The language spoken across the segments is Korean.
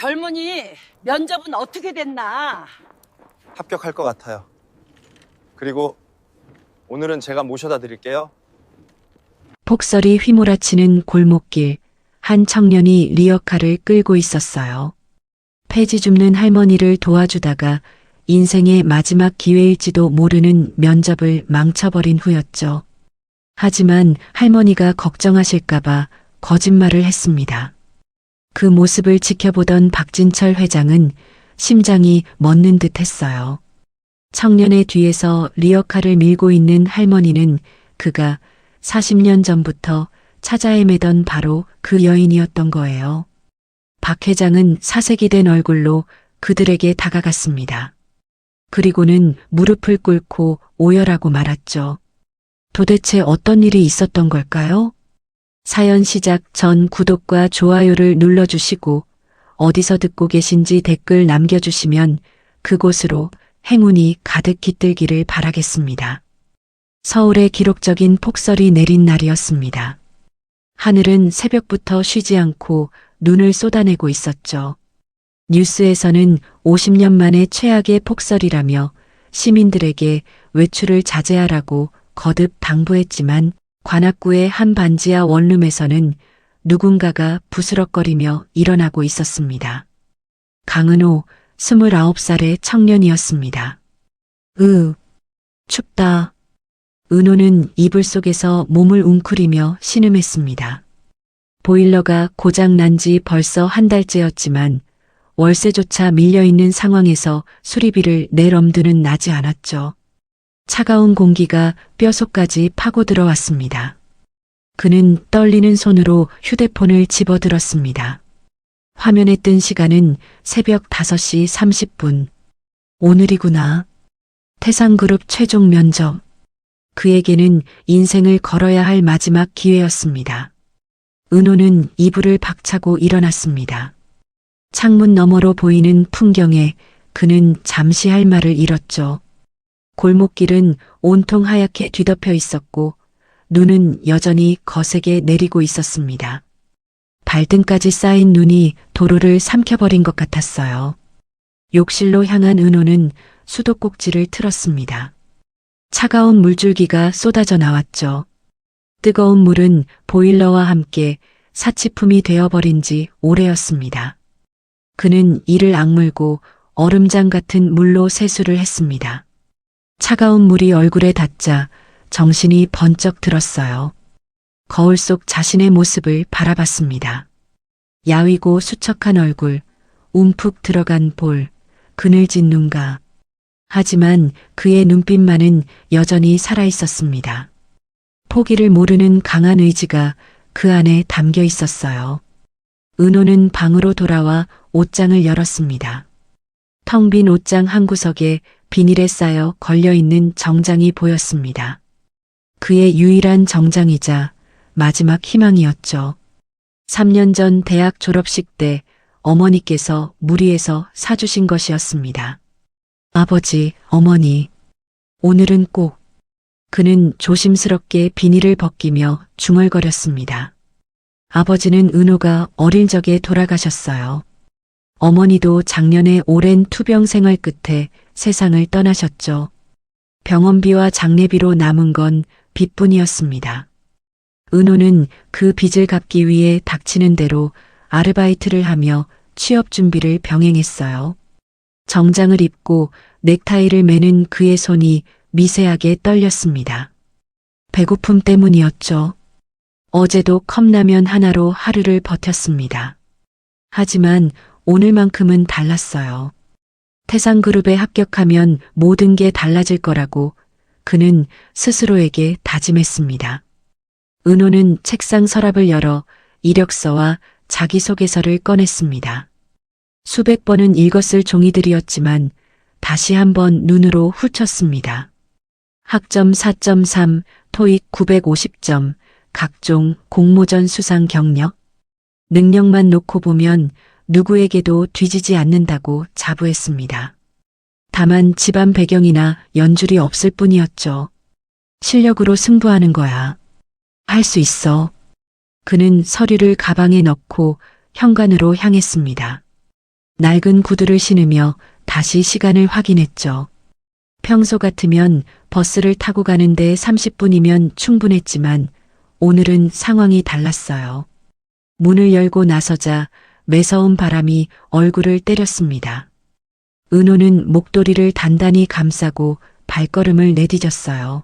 젊은이 면접은 어떻게 됐나? 합격할 것 같아요. 그리고 오늘은 제가 모셔다 드릴게요. 폭설이 휘몰아치는 골목길, 한 청년이 리어카를 끌고 있었어요. 폐지 줍는 할머니를 도와주다가 인생의 마지막 기회일지도 모르는 면접을 망쳐버린 후였죠. 하지만 할머니가 걱정하실까봐 거짓말을 했습니다. 그 모습을 지켜보던 박진철 회장은 심장이 멎는 듯 했어요. 청년의 뒤에서 리어카를 밀고 있는 할머니는 그가 40년 전부터 찾아 헤매던 바로 그 여인이었던 거예요. 박 회장은 사색이 된 얼굴로 그들에게 다가갔습니다. 그리고는 무릎을 꿇고 오열하고 말았죠. 도대체 어떤 일이 있었던 걸까요? 사연 시작 전 구독과 좋아요를 눌러주시고 어디서 듣고 계신지 댓글 남겨주시면 그곳으로 행운이 가득 깃들기를 바라겠습니다. 서울에 기록적인 폭설이 내린 날이었습니다. 하늘은 새벽부터 쉬지 않고 눈을 쏟아내고 있었죠. 뉴스에서는 50년 만에 최악의 폭설이라며 시민들에게 외출을 자제하라고 거듭 당부했지만 관악구의 한 반지하 원룸에서는 누군가가 부스럭거리며 일어나고 있었습니다. 강은호 29살의 청년이었습니다. 춥다. 은호는 이불 속에서 몸을 웅크리며 신음했습니다. 보일러가 고장난 지 벌써 한 달째였지만 월세조차 밀려있는 상황에서 수리비를 낼 엄두는 나지 않았죠. 차가운 공기가 뼛속까지 파고들어 왔습니다. 그는 떨리는 손으로 휴대폰을 집어들었습니다. 화면에 뜬 시간은 새벽 5시 30분. 오늘이구나. 태상그룹 최종 면접. 그에게는 인생을 걸어야 할 마지막 기회였습니다. 은호는 이불을 박차고 일어났습니다. 창문 너머로 보이는 풍경에 그는 잠시 할 말을 잃었죠. 골목길은 온통 하얗게 뒤덮여 있었고 눈은 여전히 거세게 내리고 있었습니다. 발등까지 쌓인 눈이 도로를 삼켜버린 것 같았어요. 욕실로 향한 은호는 수도꼭지를 틀었습니다. 차가운 물줄기가 쏟아져 나왔죠. 뜨거운 물은 보일러와 함께 사치품이 되어버린 지 오래였습니다. 그는 이를 악물고 얼음장 같은 물로 세수를 했습니다. 차가운 물이 얼굴에 닿자 정신이 번쩍 들었어요. 거울 속 자신의 모습을 바라봤습니다. 야위고 수척한 얼굴, 움푹 들어간 볼, 그늘진 눈가. 하지만 그의 눈빛만은 여전히 살아있었습니다. 포기를 모르는 강한 의지가 그 안에 담겨 있었어요. 은호는 방으로 돌아와 옷장을 열었습니다. 텅 빈 옷장 한 구석에 비닐에 쌓여 걸려있는 정장이 보였습니다. 그의 유일한 정장이자 마지막 희망이었죠. 3년 전 대학 졸업식 때 어머니께서 무리해서 사주신 것이었습니다. 아버지, 어머니, 오늘은 꼭. 그는 조심스럽게 비닐을 벗기며 중얼거렸습니다. 아버지는 은호가 어릴 적에 돌아가셨어요. 어머니도 작년에 오랜 투병 생활 끝에 세상을 떠나셨죠. 병원비와 장례비로 남은 건 빚뿐이었습니다. 은호는 그 빚을 갚기 위해 닥치는 대로 아르바이트를 하며 취업 준비를 병행했어요. 정장을 입고 넥타이를 매는 그의 손이 미세하게 떨렸습니다. 배고픔 때문이었죠. 어제도 컵라면 하나로 하루를 버텼습니다. 하지만 오늘만큼은 달랐어요. 태상그룹에 합격하면 모든 게 달라질 거라고 그는 스스로에게 다짐했습니다. 은호는 책상 서랍을 열어 이력서와 자기소개서를 꺼냈습니다. 수백 번은 읽었을 종이들이었지만 다시 한번 눈으로 훑었습니다. 학점 4.3, 토익 950점, 각종 공모전 수상 경력. 능력만 놓고 보면 누구에게도 뒤지지 않는다고 자부했습니다. 다만 집안 배경이나 연줄이 없을 뿐이었죠. 실력으로 승부하는 거야. 할 수 있어. 그는 서류를 가방에 넣고 현관으로 향했습니다. 낡은 구두를 신으며 다시 시간을 확인했죠. 평소 같으면 버스를 타고 가는데 30분이면 충분했지만 오늘은 상황이 달랐어요. 문을 열고 나서자 매서운 바람이 얼굴을 때렸습니다. 은호는 목도리를 단단히 감싸고 발걸음을 내디뎠어요.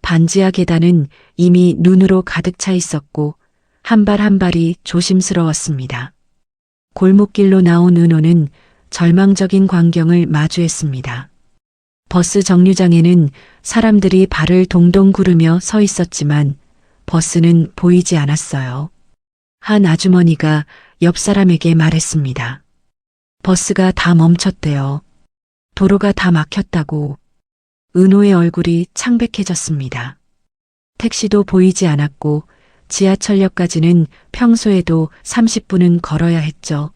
반지하 계단은 이미 눈으로 가득 차 있었고 한 발 한 발이 조심스러웠습니다. 골목길로 나온 은호는 절망적인 광경을 마주했습니다. 버스 정류장에는 사람들이 발을 동동 구르며 서 있었지만 버스는 보이지 않았어요. 한 아주머니가 옆 사람에게 말했습니다. 버스가 다 멈췄대요. 도로가 다 막혔다고. 은호의 얼굴이 창백해졌습니다. 택시도 보이지 않았고 지하철역까지는 평소에도 30분은 걸어야 했죠.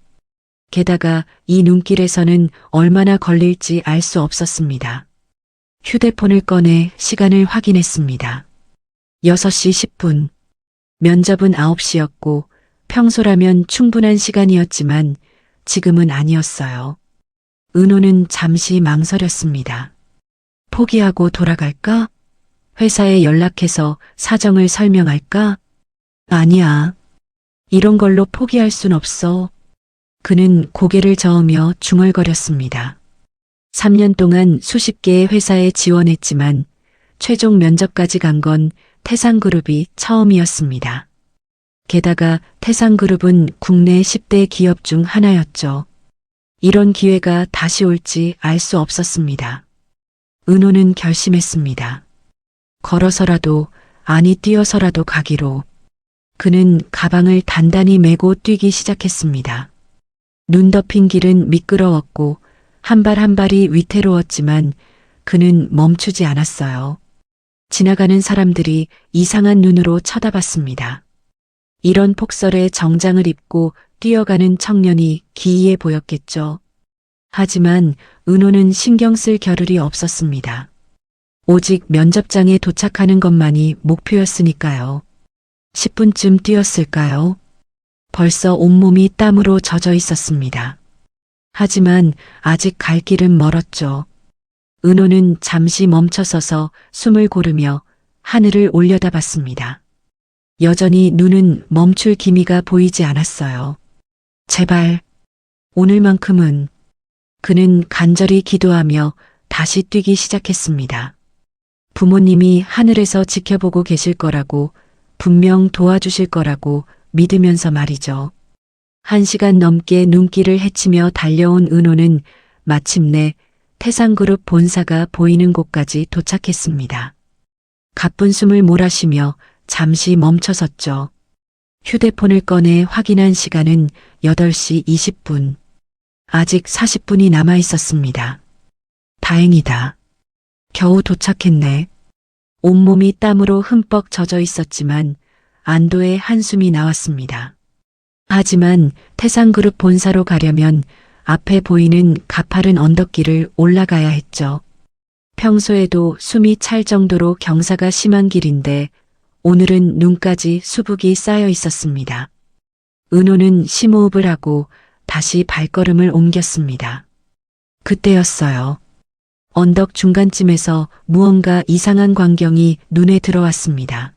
게다가 이 눈길에서는 얼마나 걸릴지 알 수 없었습니다. 휴대폰을 꺼내 시간을 확인했습니다. 6시 10분. 면접은 9시였고 평소라면 충분한 시간이었지만 지금은 아니었어요. 은호는 잠시 망설였습니다. 포기하고 돌아갈까? 회사에 연락해서 사정을 설명할까? 아니야. 이런 걸로 포기할 순 없어. 그는 고개를 저으며 중얼거렸습니다. 3년 동안 수십 개의 회사에 지원했지만 최종 면접까지 간 건 태상그룹이 처음이었습니다. 게다가 태상그룹은 국내 10대 기업 중 하나였죠. 이런 기회가 다시 올지 알 수 없었습니다. 은호는 결심했습니다. 걸어서라도, 아니 뛰어서라도 가기로. 그는 가방을 단단히 메고 뛰기 시작했습니다. 눈 덮인 길은 미끄러웠고 한 발 한 발이 위태로웠지만 그는 멈추지 않았어요. 지나가는 사람들이 이상한 눈으로 쳐다봤습니다. 이런 폭설에 정장을 입고 뛰어가는 청년이 기이해 보였겠죠. 하지만 은호는 신경 쓸 겨를이 없었습니다. 오직 면접장에 도착하는 것만이 목표였으니까요. 10분쯤 뛰었을까요? 벌써 온몸이 땀으로 젖어 있었습니다. 하지만 아직 갈 길은 멀었죠. 은호는 잠시 멈춰서서 숨을 고르며 하늘을 올려다봤습니다. 여전히 눈은 멈출 기미가 보이지 않았어요. 제발, 오늘만큼은. 그는 간절히 기도하며 다시 뛰기 시작했습니다. 부모님이 하늘에서 지켜보고 계실 거라고, 분명 도와주실 거라고 믿으면서 말이죠. 1시간 넘게 눈길을 헤치며 달려온 은호는 마침내 태상그룹 본사가 보이는 곳까지 도착했습니다. 가쁜 숨을 몰아쉬며 잠시 멈춰섰죠. 휴대폰을 꺼내 확인한 시간은 8시 20분. 아직 40분이 남아 있었습니다. 다행이다. 겨우 도착했네. 온몸이 땀으로 흠뻑 젖어 있었지만 안도의 한숨이 나왔습니다. 하지만 태상그룹 본사로 가려면 앞에 보이는 가파른 언덕길을 올라가야 했죠. 평소에도 숨이 찰 정도로 경사가 심한 길인데 오늘은 눈까지 수북이 쌓여 있었습니다. 은호는 심호흡을 하고 다시 발걸음을 옮겼습니다. 그때였어요. 언덕 중간쯤에서 무언가 이상한 광경이 눈에 들어왔습니다.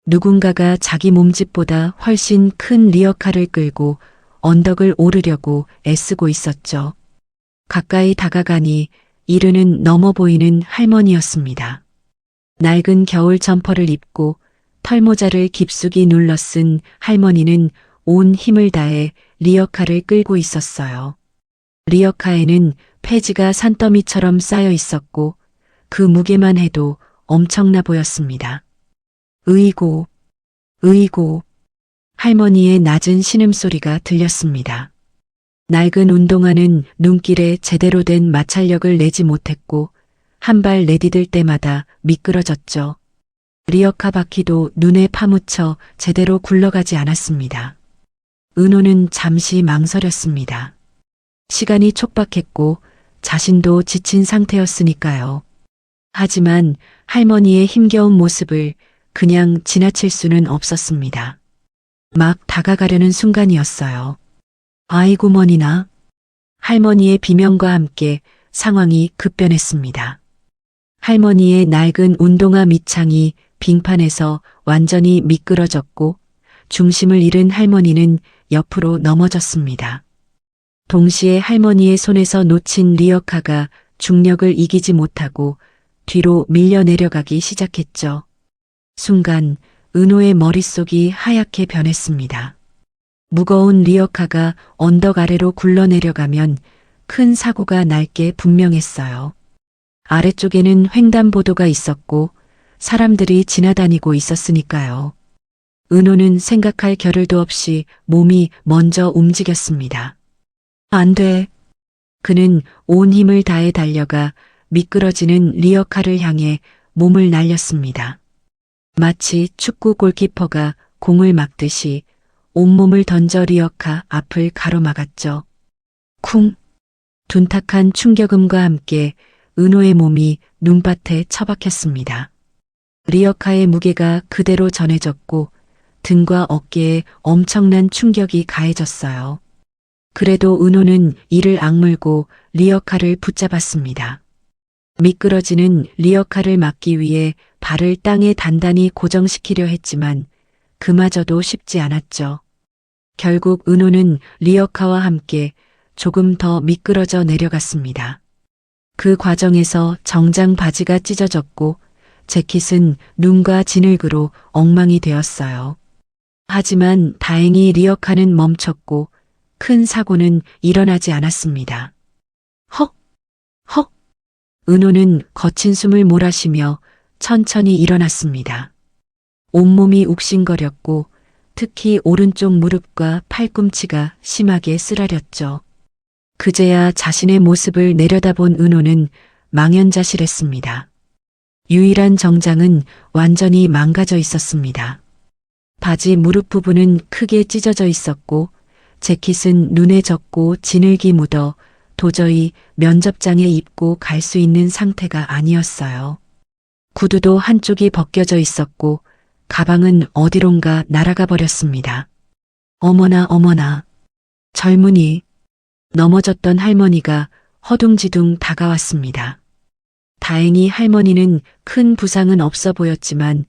누군가가 자기 몸집보다 훨씬 큰 리어카를 끌고 언덕을 오르려고 애쓰고 있었죠. 가까이 다가가니 이르는 넘어 보이는 할머니였습니다. 낡은 겨울 점퍼를 입고 털모자를 깊숙이 눌러 쓴 할머니는 온 힘을 다해 리어카를 끌고 있었어요. 리어카에는 폐지가 산더미처럼 쌓여 있었고 그 무게만 해도 엄청나 보였습니다. 으이고, 으이고. 할머니의 낮은 신음소리가 들렸습니다. 낡은 운동화는 눈길에 제대로 된 마찰력을 내지 못했고 한 발 내디딜 때마다 미끄러졌죠. 리어카 바퀴도 눈에 파묻혀 제대로 굴러가지 않았습니다. 은호는 잠시 망설였습니다. 시간이 촉박했고 자신도 지친 상태였으니까요. 하지만 할머니의 힘겨운 모습을 그냥 지나칠 수는 없었습니다. 막 다가가려는 순간이었어요. 아이고 머니나. 할머니의 비명과 함께 상황이 급변했습니다. 할머니의 낡은 운동화 밑창이 빙판에서 완전히 미끄러졌고 중심을 잃은 할머니는 옆으로 넘어졌습니다. 동시에 할머니의 손에서 놓친 리어카가 중력을 이기지 못하고 뒤로 밀려 내려가기 시작했죠. 순간 은호의 머릿속이 하얗게 변했습니다. 무거운 리어카가 언덕 아래로 굴러내려가면 큰 사고가 날 게 분명했어요. 아래쪽에는 횡단보도가 있었고 사람들이 지나다니고 있었으니까요. 은호는 생각할 겨를도 없이 몸이 먼저 움직였습니다. 안 돼. 그는 온 힘을 다해 달려가 미끄러지는 리어카를 향해 몸을 날렸습니다. 마치 축구 골키퍼가 공을 막듯이 온몸을 던져 리어카 앞을 가로막았죠. 쿵! 둔탁한 충격음과 함께 은호의 몸이 눈밭에 처박혔습니다. 리어카의 무게가 그대로 전해졌고 등과 어깨에 엄청난 충격이 가해졌어요. 그래도 은호는 이를 악물고 리어카를 붙잡았습니다. 미끄러지는 리어카를 막기 위해 발을 땅에 단단히 고정시키려 했지만 그마저도 쉽지 않았죠. 결국 은호는 리어카와 함께 조금 더 미끄러져 내려갔습니다. 그 과정에서 정장 바지가 찢어졌고 재킷은 눈과 진흙으로 엉망이 되었어요. 하지만 다행히 리어카는 멈췄고 큰 사고는 일어나지 않았습니다. 헉! 헉! 은호는 거친 숨을 몰아쉬며 천천히 일어났습니다. 온몸이 욱신거렸고 특히 오른쪽 무릎과 팔꿈치가 심하게 쓰라렸죠. 그제야 자신의 모습을 내려다본 은호는 망연자실했습니다. 유일한 정장은 완전히 망가져 있었습니다. 바지 무릎 부분은 크게 찢어져 있었고 재킷은 눈에 젖고 진흙이 묻어 도저히 면접장에 입고 갈 수 있는 상태가 아니었어요. 구두도 한쪽이 벗겨져 있었고 가방은 어디론가 날아가 버렸습니다. 어머나 어머나. 젊은이. 넘어졌던 할머니가 허둥지둥 다가왔습니다. 다행히 할머니는 큰 부상은 없어 보였지만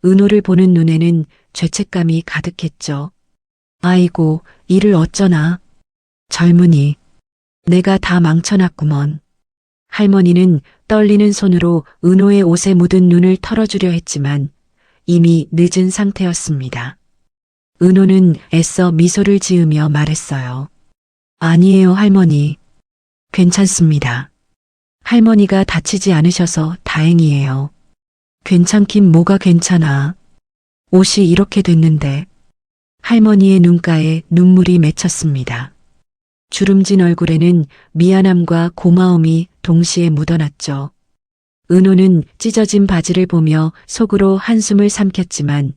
은호를 보는 눈에는 죄책감이 가득했죠. 아이고, 이를 어쩌나. 젊은이. 내가 다 망쳐놨구먼. 할머니는 떨리는 손으로 은호의 옷에 묻은 눈을 털어주려 했지만 이미 늦은 상태였습니다. 은호는 애써 미소를 지으며 말했어요. 아니에요, 할머니. 괜찮습니다. 할머니가 다치지 않으셔서 다행이에요. 괜찮긴 뭐가 괜찮아. 옷이 이렇게 됐는데. 할머니의 눈가에 눈물이 맺혔습니다. 주름진 얼굴에는 미안함과 고마움이 동시에 묻어났죠. 은호는 찢어진 바지를 보며 속으로 한숨을 삼켰지만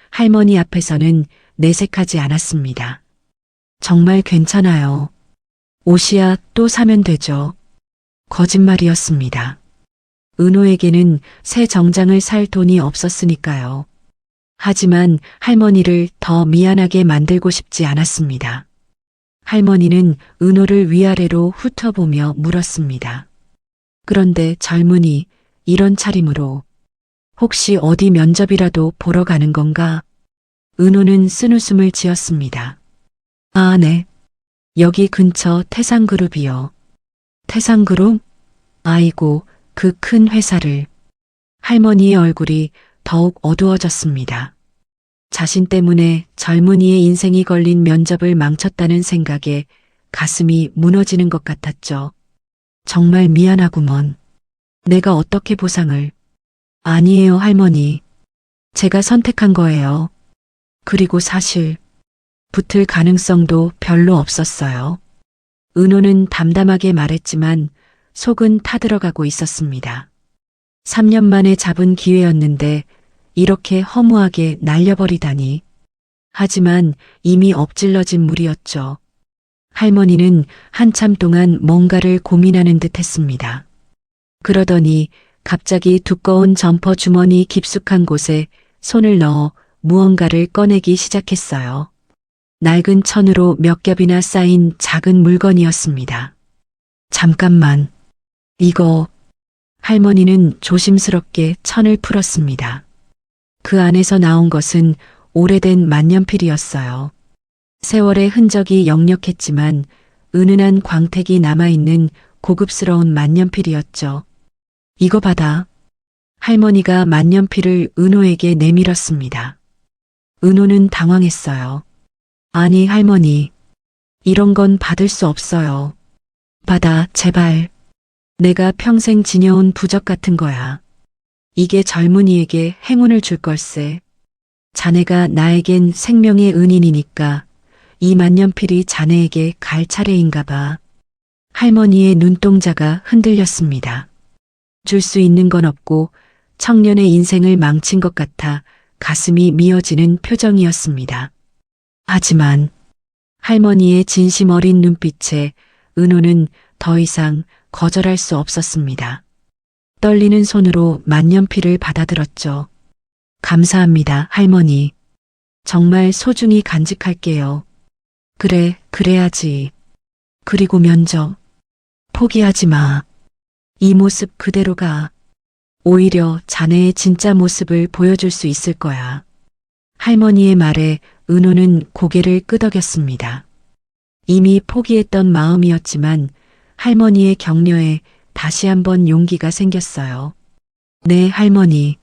할머니 앞에서는 내색하지 않았습니다. 정말 괜찮아요. 옷이야 또 사면 되죠. 거짓말이었습니다. 은호에게는 새 정장을 살 돈이 없었으니까요. 하지만 할머니를 더 미안하게 만들고 싶지 않았습니다. 할머니는 은호를 위아래로 훑어보며 물었습니다. 그런데 젊은이, 이런 차림으로 혹시 어디 면접이라도 보러 가는 건가? 은호는 쓴웃음을 지었습니다. 아, 네. 여기 근처 태상그룹이요. 태상그룹? 아이고, 그 큰 회사를. 할머니의 얼굴이 더욱 어두워졌습니다. 자신 때문에 젊은이의 인생이 걸린 면접을 망쳤다는 생각에 가슴이 무너지는 것 같았죠. 정말 미안하구먼. 내가 어떻게 보상을. 아니에요, 할머니. 제가 선택한 거예요. 그리고 사실 붙을 가능성도 별로 없었어요. 은호는 담담하게 말했지만 속은 타들어가고 있었습니다. 3년 만에 잡은 기회였는데 이렇게 허무하게 날려버리다니. 하지만 이미 엎질러진 물이었죠. 할머니는 한참 동안 뭔가를 고민하는 듯 했습니다. 그러더니 갑자기 두꺼운 점퍼 주머니 깊숙한 곳에 손을 넣어 무언가를 꺼내기 시작했어요. 낡은 천으로 몇 겹이나 쌓인 작은 물건이었습니다. 잠깐만. 이거. 할머니는 조심스럽게 천을 풀었습니다. 그 안에서 나온 것은 오래된 만년필이었어요. 세월의 흔적이 역력했지만 은은한 광택이 남아있는 고급스러운 만년필이었죠. 이거 받아. 할머니가 만년필을 은호에게 내밀었습니다. 은호는 당황했어요. 아니, 할머니. 이런 건 받을 수 없어요. 받아, 제발. 내가 평생 지녀온 부적 같은 거야. 이게 젊은이에게 행운을 줄 걸세. 자네가 나에겐 생명의 은인이니까 이 만년필이 자네에게 갈 차례인가 봐. 할머니의 눈동자가 흔들렸습니다. 줄 수 있는 건 없고 청년의 인생을 망친 것 같아 가슴이 미어지는 표정이었습니다. 하지만 할머니의 진심 어린 눈빛에 은호는 더 이상 거절할 수 없었습니다. 떨리는 손으로 만년필을 받아들었죠. 감사합니다, 할머니. 정말 소중히 간직할게요. 그래, 그래야지. 그리고 면접. 포기하지 마. 이 모습 그대로가. 오히려 자네의 진짜 모습을 보여줄 수 있을 거야. 할머니의 말에 은호는 고개를 끄덕였습니다. 이미 포기했던 마음이었지만 할머니의 격려에 다시 한번 용기가 생겼어요. 네, 할머니.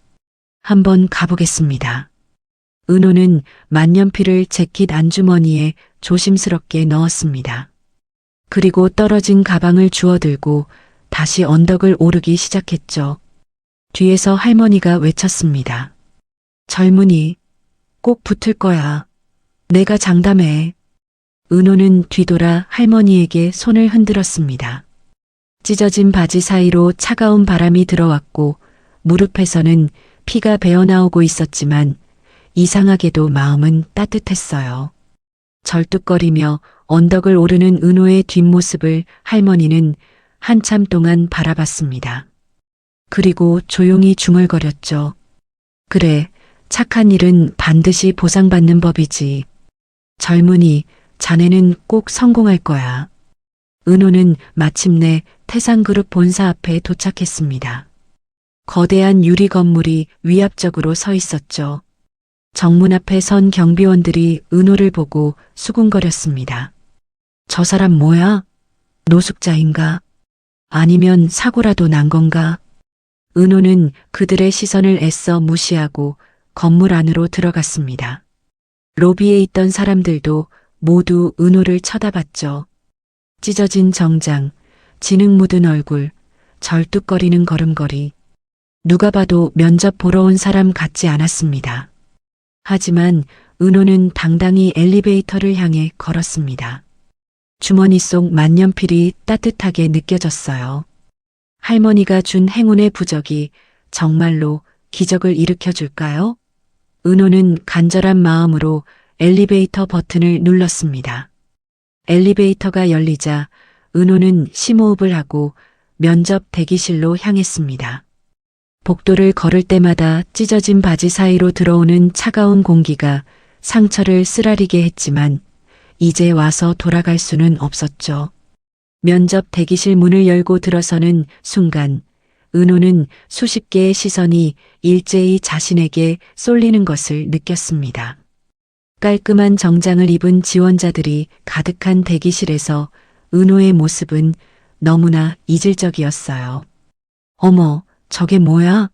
한번 가보겠습니다. 은호는 만년필을 재킷 안주머니에 조심스럽게 넣었습니다. 그리고 떨어진 가방을 주워들고 다시 언덕을 오르기 시작했죠. 뒤에서 할머니가 외쳤습니다. 젊은이, 꼭 붙을 거야. 내가 장담해. 은호는 뒤돌아 할머니에게 손을 흔들었습니다. 찢어진 바지 사이로 차가운 바람이 들어왔고 무릎에서는 피가 배어나오고 있었지만 이상하게도 마음은 따뜻했어요. 절뚝거리며 언덕을 오르는 은호의 뒷모습을 할머니는 한참 동안 바라봤습니다. 그리고 조용히 중얼거렸죠. 그래, 착한 일은 반드시 보상받는 법이지. 젊은이, 자네는 꼭 성공할 거야. 은호는 마침내 태상그룹 본사 앞에 도착했습니다. 거대한 유리 건물이 위압적으로 서 있었죠. 정문 앞에 선 경비원들이 은호를 보고 수군거렸습니다. 저 사람 뭐야? 노숙자인가? 아니면 사고라도 난 건가? 은호는 그들의 시선을 애써 무시하고 건물 안으로 들어갔습니다. 로비에 있던 사람들도 모두 은호를 쳐다봤죠. 찢어진 정장, 진흙 묻은 얼굴, 절뚝거리는 걸음걸이. 누가 봐도 면접 보러 온 사람 같지 않았습니다. 하지만 은호는 당당히 엘리베이터를 향해 걸었습니다. 주머니 속 만년필이 따뜻하게 느껴졌어요. 할머니가 준 행운의 부적이 정말로 기적을 일으켜 줄까요? 은호는 간절한 마음으로 엘리베이터 버튼을 눌렀습니다. 엘리베이터가 열리자 은호는 심호흡을 하고 면접 대기실로 향했습니다. 복도를 걸을 때마다 찢어진 바지 사이로 들어오는 차가운 공기가 상처를 쓰라리게 했지만 이제 와서 돌아갈 수는 없었죠. 면접 대기실 문을 열고 들어서는 순간 은호는 수십 개의 시선이 일제히 자신에게 쏠리는 것을 느꼈습니다. 깔끔한 정장을 입은 지원자들이 가득한 대기실에서 은호의 모습은 너무나 이질적이었어요. 어머, 저게 뭐야?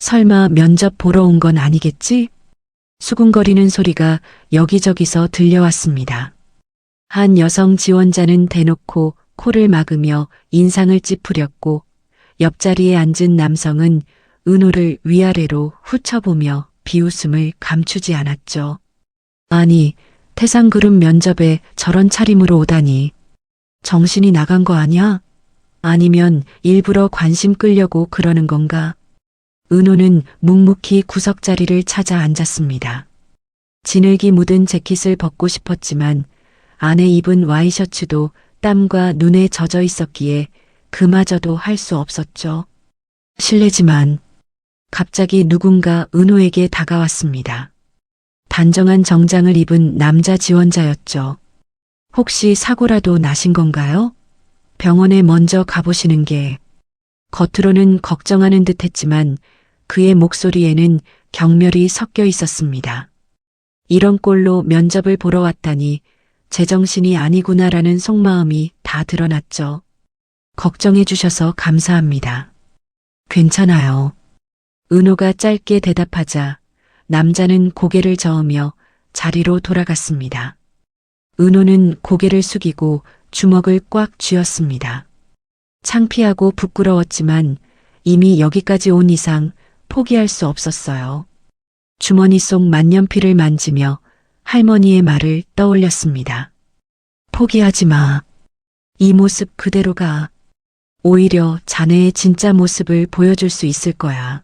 설마 면접 보러 온 건 아니겠지? 수군거리는 소리가 여기저기서 들려왔습니다. 한 여성 지원자는 대놓고 코를 막으며 인상을 찌푸렸고 옆자리에 앉은 남성은 은호를 위아래로 훑어보며 비웃음을 감추지 않았죠. 아니, 태상그룹 면접에 저런 차림으로 오다니. 정신이 나간 거 아니야? 아니면 일부러 관심 끌려고 그러는 건가? 은호는 묵묵히 구석자리를 찾아 앉았습니다. 진흙이 묻은 재킷을 벗고 싶었지만 안에 입은 와이셔츠도 땀과 눈에 젖어 있었기에 그마저도 할 수 없었죠. 실례지만 갑자기 누군가 은호에게 다가왔습니다. 단정한 정장을 입은 남자 지원자였죠. 혹시 사고라도 나신 건가요? 병원에 먼저 가보시는 게 겉으로는 걱정하는 듯 했지만 그의 목소리에는 경멸이 섞여 있었습니다. 이런 꼴로 면접을 보러 왔다니 제정신이 아니구나라는 속마음이 다 드러났죠. 걱정해 주셔서 감사합니다. 괜찮아요. 은호가 짧게 대답하자 남자는 고개를 저으며 자리로 돌아갔습니다. 은호는 고개를 숙이고 주먹을 꽉 쥐었습니다. 창피하고 부끄러웠지만 이미 여기까지 온 이상 포기할 수 없었어요. 주머니 속 만년필을 만지며 할머니의 말을 떠올렸습니다. 포기하지 마. 이 모습 그대로가 오히려 자네의 진짜 모습을 보여줄 수 있을 거야.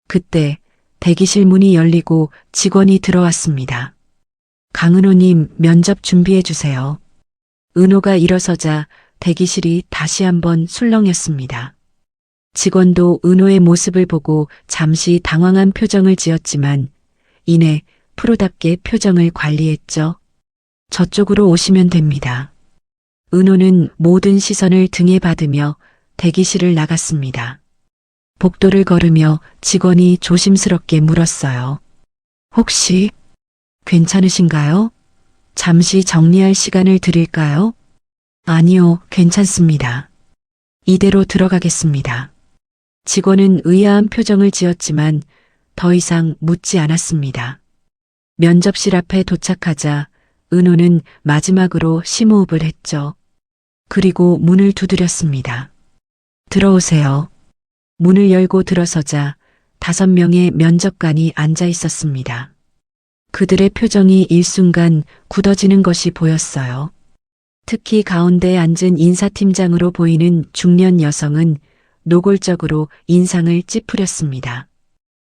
그때 대기실 문이 열리고 직원이 들어왔습니다. 강은호님 면접 준비해 주세요. 은호가 일어서자 대기실이 다시 한번 술렁였습니다. 직원도 은호의 모습을 보고 잠시 당황한 표정을 지었지만 이내 프로답게 표정을 관리했죠. 저쪽으로 오시면 됩니다. 은호는 모든 시선을 등에 받으며 대기실을 나갔습니다. 복도를 걸으며 직원이 조심스럽게 물었어요. 혹시 괜찮으신가요? 잠시 정리할 시간을 드릴까요? 아니요, 괜찮습니다. 이대로 들어가겠습니다. 직원은 의아한 표정을 지었지만 더 이상 묻지 않았습니다. 면접실 앞에 도착하자 은호는 마지막으로 심호흡을 했죠. 그리고 문을 두드렸습니다. 들어오세요. 문을 열고 들어서자 5명의 면접관이 앉아 있었습니다. 그들의 표정이 일순간 굳어지는 것이 보였어요. 특히 가운데에 앉은 인사팀장으로 보이는 중년 여성은 노골적으로 인상을 찌푸렸습니다.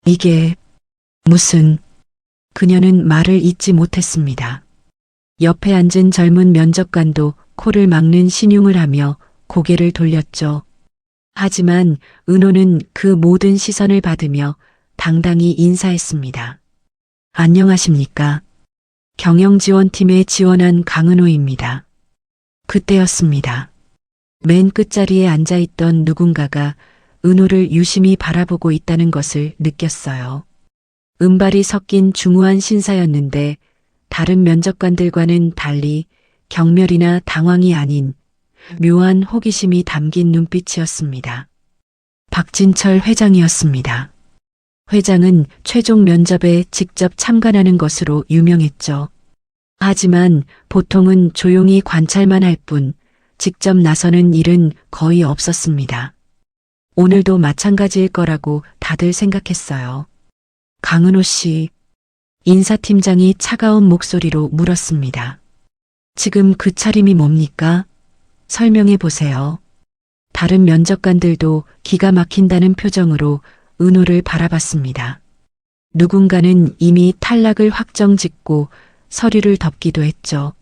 이게 무슨... 그녀는 말을 잇지 못했습니다. 옆에 앉은 젊은 면접관도 코를 막는 신용을 하며 고개를 돌렸죠. 하지만 은호는 그 모든 시선을 받으며 당당히 인사했습니다. 안녕하십니까? 경영지원팀에 지원한 강은호입니다. 그때였습니다. 맨 끝자리에 앉아있던 누군가가 은호를 유심히 바라보고 있다는 것을 느꼈어요. 은발이 섞인 중후한 신사였는데 다른 면접관들과는 달리 경멸이나 당황이 아닌 묘한 호기심이 담긴 눈빛이었습니다. 박진철 회장이었습니다. 회장은 최종 면접에 직접 참관하는 것으로 유명했죠. 하지만 보통은 조용히 관찰만 할 뿐 직접 나서는 일은 거의 없었습니다. 오늘도 마찬가지일 거라고 다들 생각했어요. 강은호 씨, 인사팀장이 차가운 목소리로 물었습니다. 지금 그 차림이 뭡니까? 설명해 보세요. 다른 면접관들도 기가 막힌다는 표정으로 은호를 바라봤습니다. 누군가는 이미 탈락을 확정짓고 서류를 덮기도 했죠.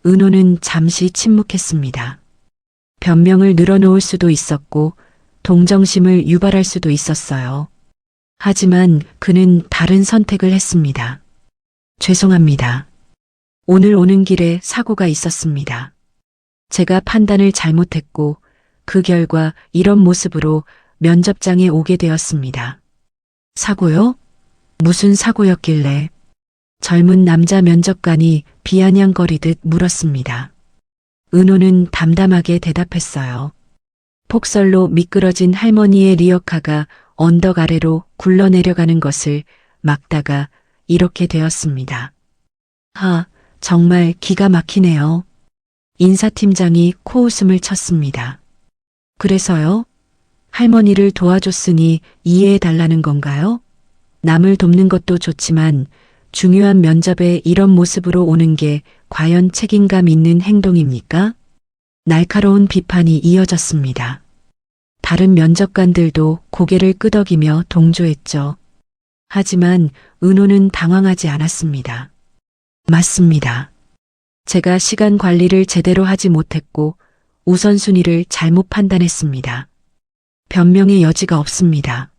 은호는 잠시 침묵했습니다. 변명을 늘어놓을 수도 있었고 동정심을 유발할 수도 있었어요. 하지만 그는 다른 선택을 했습니다. 죄송합니다. 오늘 오는 길에 사고가 있었습니다. 제가 판단을 잘못했고 그 결과 이런 모습으로 면접장에 오게 되었습니다. 사고요? 무슨 사고였길래? 젊은 남자 면접관이 비아냥거리듯 물었습니다. 은호는 담담하게 대답했어요. 폭설로 미끄러진 할머니의 리어카가 언덕 아래로 굴러내려가는 것을 막다가 이렇게 되었습니다. 정말 기가 막히네요. 인사팀장이 코웃음을 쳤습니다. 그래서요? 할머니를 도와줬으니 이해해달라는 건가요? 남을 돕는 것도 좋지만 중요한 면접에 이런 모습으로 오는 게 과연 책임감 있는 행동입니까? 날카로운 비판이 이어졌습니다. 다른 면접관들도 고개를 끄덕이며 동조했죠. 하지만 은호는 당황하지 않았습니다. 맞습니다. 제가 시간 관리를 제대로 하지 못했고 우선순위를 잘못 판단했습니다. 변명의 여지가 없습니다.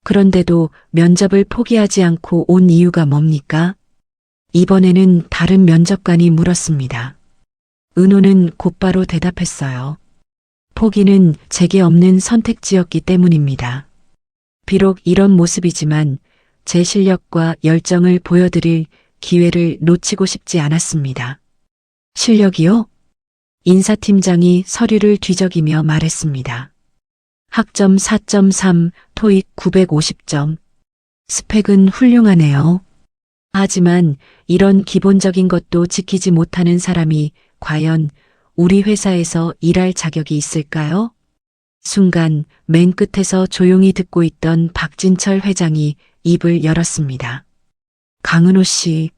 그런데도 면접을 포기하지 않고 온 이유가 뭡니까? 이번에는 다른 면접관이 물었습니다. 은호는 곧바로 대답했어요. 포기는 제게 없는 선택지였기 때문입니다. 비록 이런 모습이지만 제 실력과 열정을 보여드릴 기회를 놓치고 싶지 않았습니다. 실력이요? 인사팀장이 서류를 뒤적이며 말했습니다. 학점 4.3, 토익 950점. 스펙은 훌륭하네요. 하지만 이런 기본적인 것도 지키지 못하는 사람이 과연 우리 회사에서 일할 자격이 있을까요? 순간 맨 끝에서 조용히 듣고 있던 박진철 회장이 입을 열었습니다. 강은호 씨,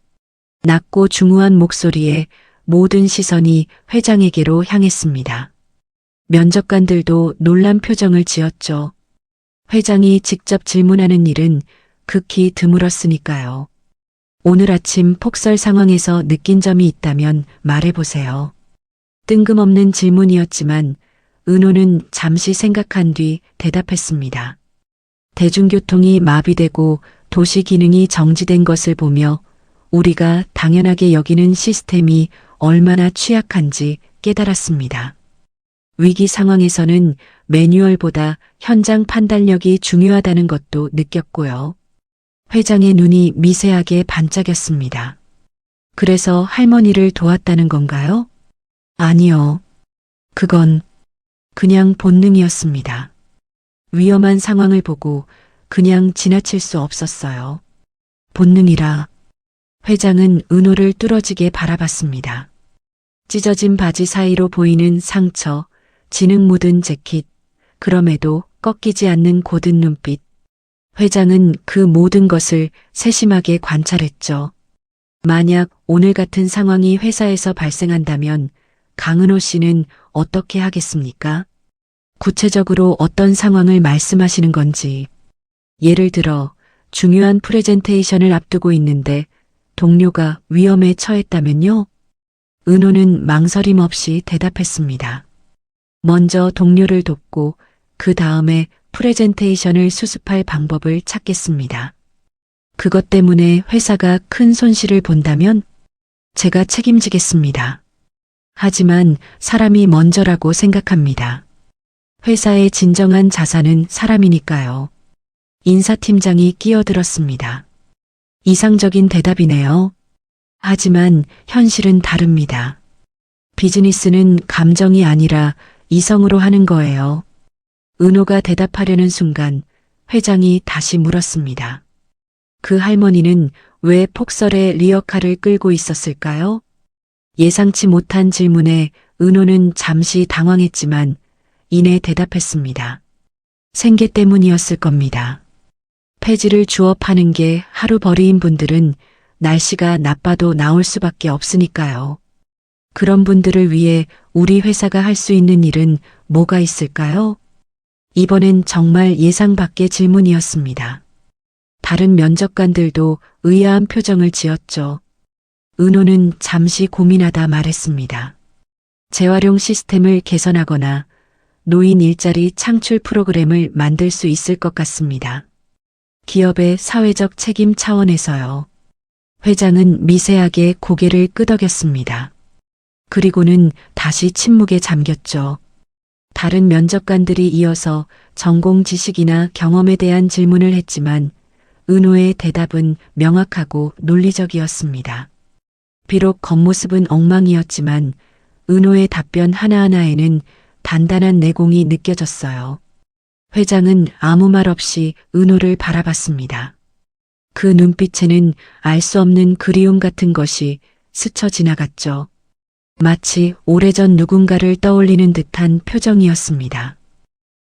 낮고 중후한 목소리에 모든 시선이 회장에게로 향했습니다. 면접관들도 놀란 표정을 지었죠. 회장이 직접 질문하는 일은 극히 드물었으니까요. 오늘 아침 폭설 상황에서 느낀 점이 있다면 말해보세요. 뜬금없는 질문이었지만 은호는 잠시 생각한 뒤 대답했습니다. 대중교통이 마비되고 도시 기능이 정지된 것을 보며 우리가 당연하게 여기는 시스템이 얼마나 취약한지 깨달았습니다. 위기 상황에서는 매뉴얼보다 현장 판단력이 중요하다는 것도 느꼈고요. 회장의 눈이 미세하게 반짝였습니다. 그래서 할머니를 도왔다는 건가요? 아니요. 그건 그냥 본능이었습니다. 위험한 상황을 보고 그냥 지나칠 수 없었어요. 본능이라. 회장은 은호를 뚫어지게 바라봤습니다. 찢어진 바지 사이로 보이는 상처, 진흙 묻은 재킷, 그럼에도 꺾이지 않는 고든 눈빛. 회장은 그 모든 것을 세심하게 관찰했죠. 만약 오늘 같은 상황이 회사에서 발생한다면 강은호 씨는 어떻게 하겠습니까? 구체적으로 어떤 상황을 말씀하시는 건지. 예를 들어 중요한 프레젠테이션을 앞두고 있는데 동료가 위험에 처했다면요? 은호는 망설임 없이 대답했습니다. 먼저 동료를 돕고 그 다음에 프레젠테이션을 수습할 방법을 찾겠습니다. 그것 때문에 회사가 큰 손실을 본다면 제가 책임지겠습니다. 하지만 사람이 먼저라고 생각합니다. 회사의 진정한 자산은 사람이니까요. 인사팀장이 끼어들었습니다. 이상적인 대답이네요. 하지만 현실은 다릅니다. 비즈니스는 감정이 아니라 이성으로 하는 거예요. 은호가 대답하려는 순간 회장이 다시 물었습니다. 그 할머니는 왜 폭설에 리어카를 끌고 있었을까요? 예상치 못한 질문에 은호는 잠시 당황했지만 이내 대답했습니다. 생계 때문이었을 겁니다. 폐지를 주워 파는 게 하루 벌이인 분들은 날씨가 나빠도 나올 수밖에 없으니까요. 그런 분들을 위해 우리 회사가 할 수 있는 일은 뭐가 있을까요? 이번엔 정말 예상 밖의 질문이었습니다. 다른 면접관들도 의아한 표정을 지었죠. 은호는 잠시 고민하다 말했습니다. 재활용 시스템을 개선하거나 노인 일자리 창출 프로그램을 만들 수 있을 것 같습니다. 기업의 사회적 책임 차원에서요. 회장은 미세하게 고개를 끄덕였습니다. 그리고는 다시 침묵에 잠겼죠. 다른 면접관들이 이어서 전공 지식이나 경험에 대한 질문을 했지만 은호의 대답은 명확하고 논리적이었습니다. 비록 겉모습은 엉망이었지만 은호의 답변 하나하나에는 단단한 내공이 느껴졌어요. 회장은 아무 말 없이 은호를 바라봤습니다. 그 눈빛에는 알 수 없는 그리움 같은 것이 스쳐 지나갔죠. 마치 오래전 누군가를 떠올리는 듯한 표정이었습니다.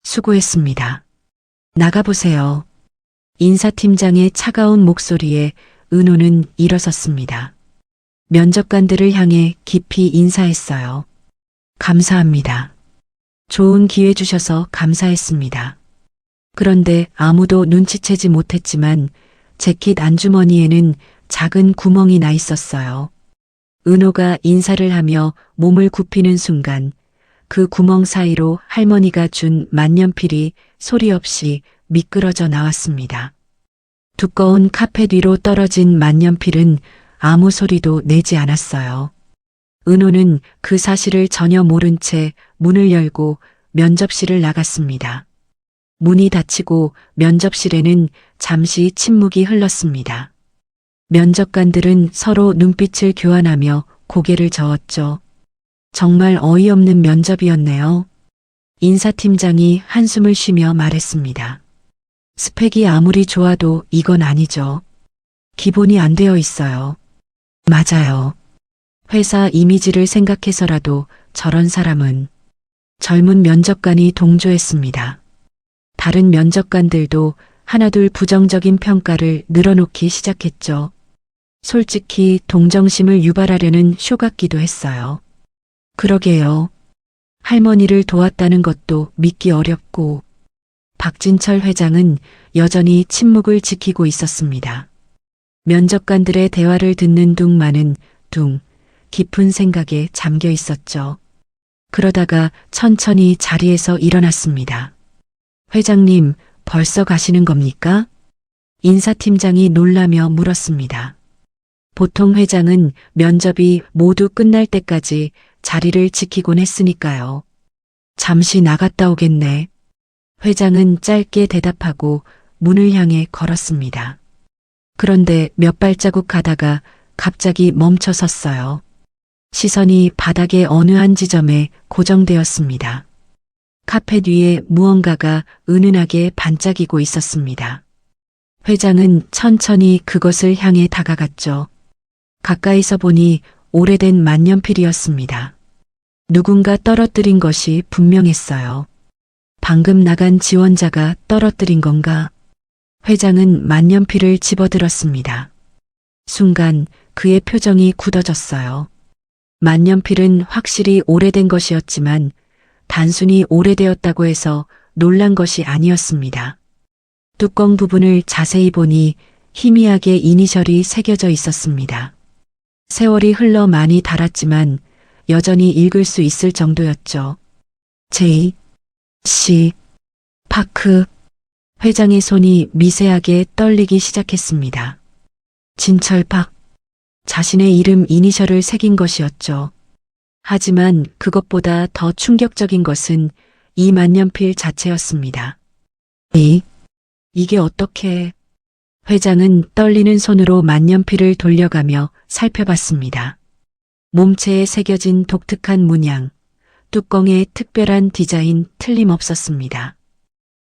수고했습니다. 나가보세요. 인사팀장의 차가운 목소리에 은호는 일어섰습니다. 면접관들을 향해 깊이 인사했어요. 감사합니다. 좋은 기회 주셔서 감사했습니다. 그런데 아무도 눈치채지 못했지만 재킷 안주머니에는 작은 구멍이 나 있었어요. 은호가 인사를 하며 몸을 굽히는 순간 그 구멍 사이로 할머니가 준 만년필이 소리 없이 미끄러져 나왔습니다. 두꺼운 카펫 위로 떨어진 만년필은 아무 소리도 내지 않았어요. 은호는 그 사실을 전혀 모른 채 문을 열고 면접실을 나갔습니다. 문이 닫히고 면접실에는 잠시 침묵이 흘렀습니다. 면접관들은 서로 눈빛을 교환하며 고개를 저었죠. 정말 어이없는 면접이었네요. 인사팀장이 한숨을 쉬며 말했습니다. 스펙이 아무리 좋아도 이건 아니죠. 기본이 안 되어 있어요. 맞아요. 회사 이미지를 생각해서라도 저런 사람은. 젊은 면접관이 동조했습니다. 다른 면접관들도 하나둘 부정적인 평가를 늘어놓기 시작했죠. 솔직히 동정심을 유발하려는 쇼 같기도 했어요. 그러게요. 할머니를 도왔다는 것도 믿기 어렵고. 박진철 회장은 여전히 침묵을 지키고 있었습니다. 면접관들의 대화를 듣는 둥만은 깊은 생각에 잠겨 있었죠. 그러다가 천천히 자리에서 일어났습니다. 회장님, 벌써 가시는 겁니까? 인사팀장이 놀라며 물었습니다. 보통 회장은 면접이 모두 끝날 때까지 자리를 지키곤 했으니까요. 잠시 나갔다 오겠네. 회장은 짧게 대답하고 문을 향해 걸었습니다. 그런데 몇 발자국 가다가 갑자기 멈춰 섰어요. 시선이 바닥의 어느 한 지점에 고정되었습니다. 카펫 위에 무언가가 은은하게 반짝이고 있었습니다. 회장은 천천히 그것을 향해 다가갔죠. 가까이서 보니 오래된 만년필이었습니다. 누군가 떨어뜨린 것이 분명했어요. 방금 나간 지원자가 떨어뜨린 건가? 회장은 만년필을 집어들었습니다. 순간 그의 표정이 굳어졌어요. 만년필은 확실히 오래된 것이었지만 단순히 오래되었다고 해서 놀란 것이 아니었습니다. 뚜껑 부분을 자세히 보니 희미하게 이니셜이 새겨져 있었습니다. 세월이 흘러 많이 닳았지만 여전히 읽을 수 있을 정도였죠. J. C. 파크. 회장의 손이 미세하게 떨리기 시작했습니다. 진철박. 자신의 이름 이니셜을 새긴 것이었죠. 하지만 그것보다 더 충격적인 것은 이 만년필 자체였습니다. 이게 어떻게... 회장은 떨리는 손으로 만년필을 돌려가며 살펴봤습니다. 몸체에 새겨진 독특한 문양, 뚜껑의 특별한 디자인 틀림없었습니다.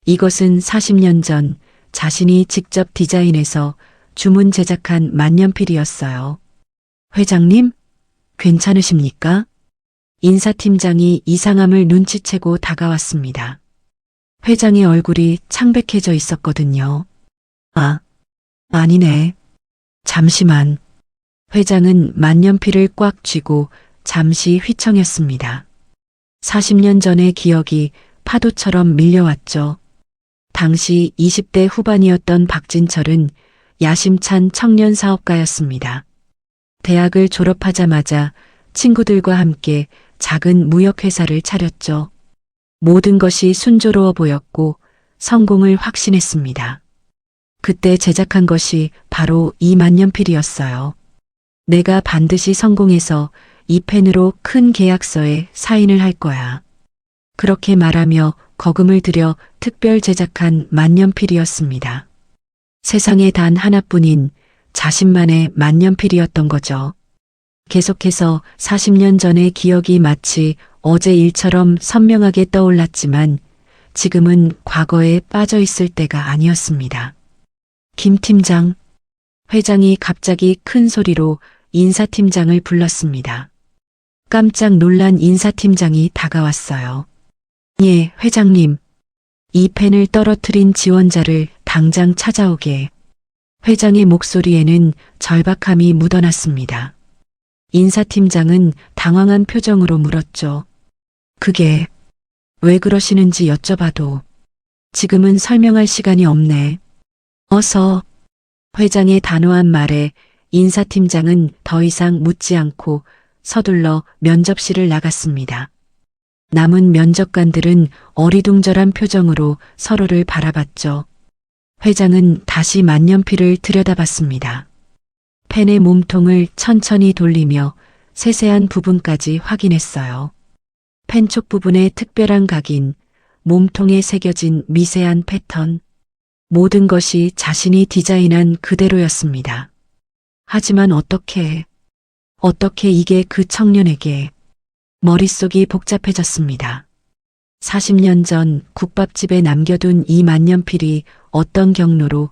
이것은 40년 전 자신이 직접 디자인해서 주문 제작한 만년필이었어요. 회장님, 괜찮으십니까? 인사팀장이 이상함을 눈치채고 다가왔습니다. 회장의 얼굴이 창백해져 있었거든요. 아니네. 잠시만. 회장은 만년필을 꽉 쥐고 잠시 휘청였습니다. 40년 전의 기억이 파도처럼 밀려왔죠. 당시 20대 후반이었던 박진철은 야심찬 청년 사업가였습니다. 대학을 졸업하자마자 친구들과 함께 작은 무역회사를 차렸죠. 모든 것이 순조로워 보였고 성공을 확신했습니다. 그때 제작한 것이 바로 이 만년필이었어요. 내가 반드시 성공해서 이 펜으로 큰 계약서에 사인을 할 거야. 그렇게 말하며 거금을 들여 특별 제작한 만년필이었습니다. 세상에 단 하나뿐인 자신만의 만년필이었던 거죠. 계속해서 40년 전의 기억이 마치 어제 일처럼 선명하게 떠올랐지만 지금은 과거에 빠져 있을 때가 아니었습니다. 김 팀장, 회장이 갑자기 큰 소리로 인사팀장을 불렀습니다. 깜짝 놀란 인사팀장이 다가왔어요. 예, 회장님. 이 펜을 떨어뜨린 지원자를 당장 찾아오게. 회장의 목소리에는 절박함이 묻어났습니다. 인사팀장은 당황한 표정으로 물었죠. 그게 왜 그러시는지 여쭤봐도 지금은 설명할 시간이 없네. 어서. 회장의 단호한 말에 인사팀장은 더 이상 묻지 않고 서둘러 면접실을 나갔습니다. 남은 면접관들은 어리둥절한 표정으로 서로를 바라봤죠. 회장은 다시 만년필을 들여다봤습니다. 펜의 몸통을 천천히 돌리며 세세한 부분까지 확인했어요. 펜촉 부분의 특별한 각인, 몸통에 새겨진 미세한 패턴. 모든 것이 자신이 디자인한 그대로였습니다. 하지만 어떻게 이게 그 청년에게. 머릿속이 복잡해졌습니다. 40년 전 국밥집에 남겨둔 이 만년필이 어떤 경로로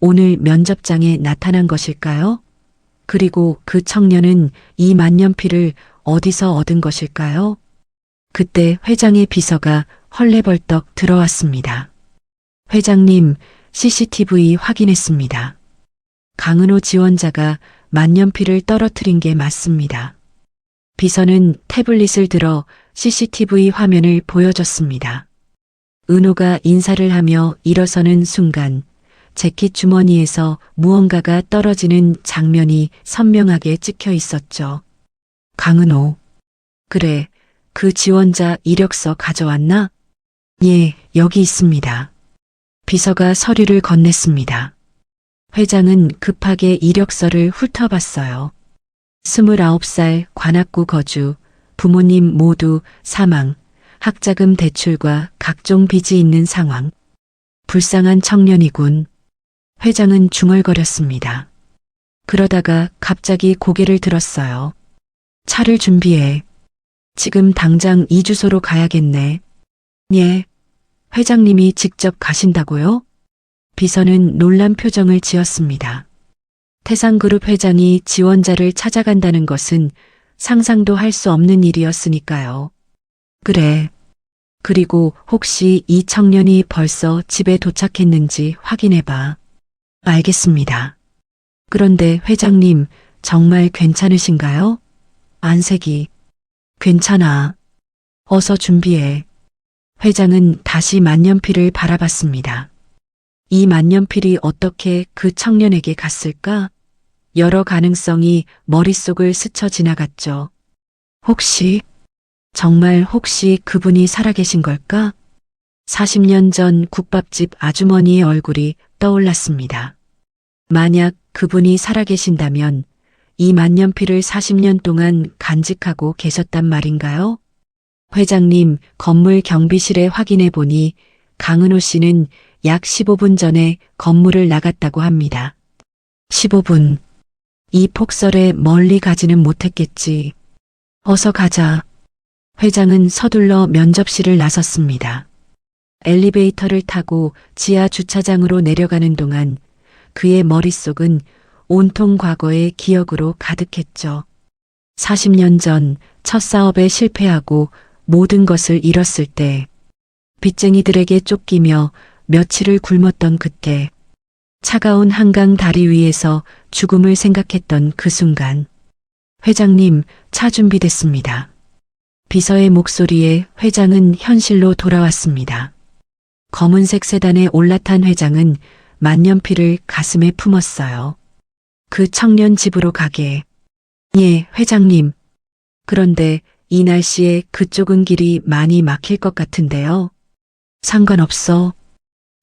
오늘 면접장에 나타난 것일까요? 그리고 그 청년은 이 만년필을 어디서 얻은 것일까요? 그때 회장의 비서가 헐레벌떡 들어왔습니다. 회장님, CCTV 확인했습니다. 강은호 지원자가 만년필을 떨어뜨린 게 맞습니다. 비서는 태블릿을 들어 CCTV 화면을 보여줬습니다. 은호가 인사를 하며 일어서는 순간 재킷 주머니에서 무언가가 떨어지는 장면이 선명하게 찍혀 있었죠. 강은호. 그래, 그 지원자 이력서 가져왔나? 예, 여기 있습니다. 비서가 서류를 건넸습니다. 회장은 급하게 이력서를 훑어봤어요. 29살 관악구 거주, 부모님 모두 사망, 학자금 대출과 각종 빚이 있는 상황. 불쌍한 청년이군. 회장은 중얼거렸습니다. 그러다가 갑자기 고개를 들었어요. 차를 준비해. 지금 당장 이 주소로 가야겠네. 예. 회장님이 직접 가신다고요? 비서는 놀란 표정을 지었습니다. 태상그룹 회장이 지원자를 찾아간다는 것은 상상도 할 수 없는 일이었으니까요. 그래. 그리고 혹시 이 청년이 벌써 집에 도착했는지 확인해봐. 알겠습니다. 그런데 회장님, 정말 괜찮으신가요? 안색이. 괜찮아. 어서 준비해. 회장은 다시 만년필을 바라봤습니다. 이 만년필이 어떻게 그 청년에게 갔을까? 여러 가능성이 머릿속을 스쳐 지나갔죠. 정말 혹시 그분이 살아계신 걸까? 40년 전 국밥집 아주머니의 얼굴이 떠올랐습니다. 만약 그분이 살아계신다면 이 만년필을 40년 동안 간직하고 계셨단 말인가요? 회장님, 건물 경비실에 확인해 보니 강은호 씨는 약 15분 전에 건물을 나갔다고 합니다. 15분. 이 폭설에 멀리 가지는 못했겠지. 어서 가자. 회장은 서둘러 면접실을 나섰습니다. 엘리베이터를 타고 지하 주차장으로 내려가는 동안 그의 머릿속은 온통 과거의 기억으로 가득했죠. 40년 전 첫 사업에 실패하고 모든 것을 잃었을 때, 빚쟁이들에게 쫓기며 며칠을 굶었던 그때, 차가운 한강 다리 위에서 죽음을 생각했던 그 순간. 회장님, 차 준비됐습니다. 비서의 목소리에 회장은 현실로 돌아왔습니다. 검은색 세단에 올라탄 회장은 만년필을 가슴에 품었어요. 그 청년 집으로 가게. 예, 회장님. 그런데 이 날씨에 그쪽은 길이 많이 막힐 것 같은데요. 상관없어.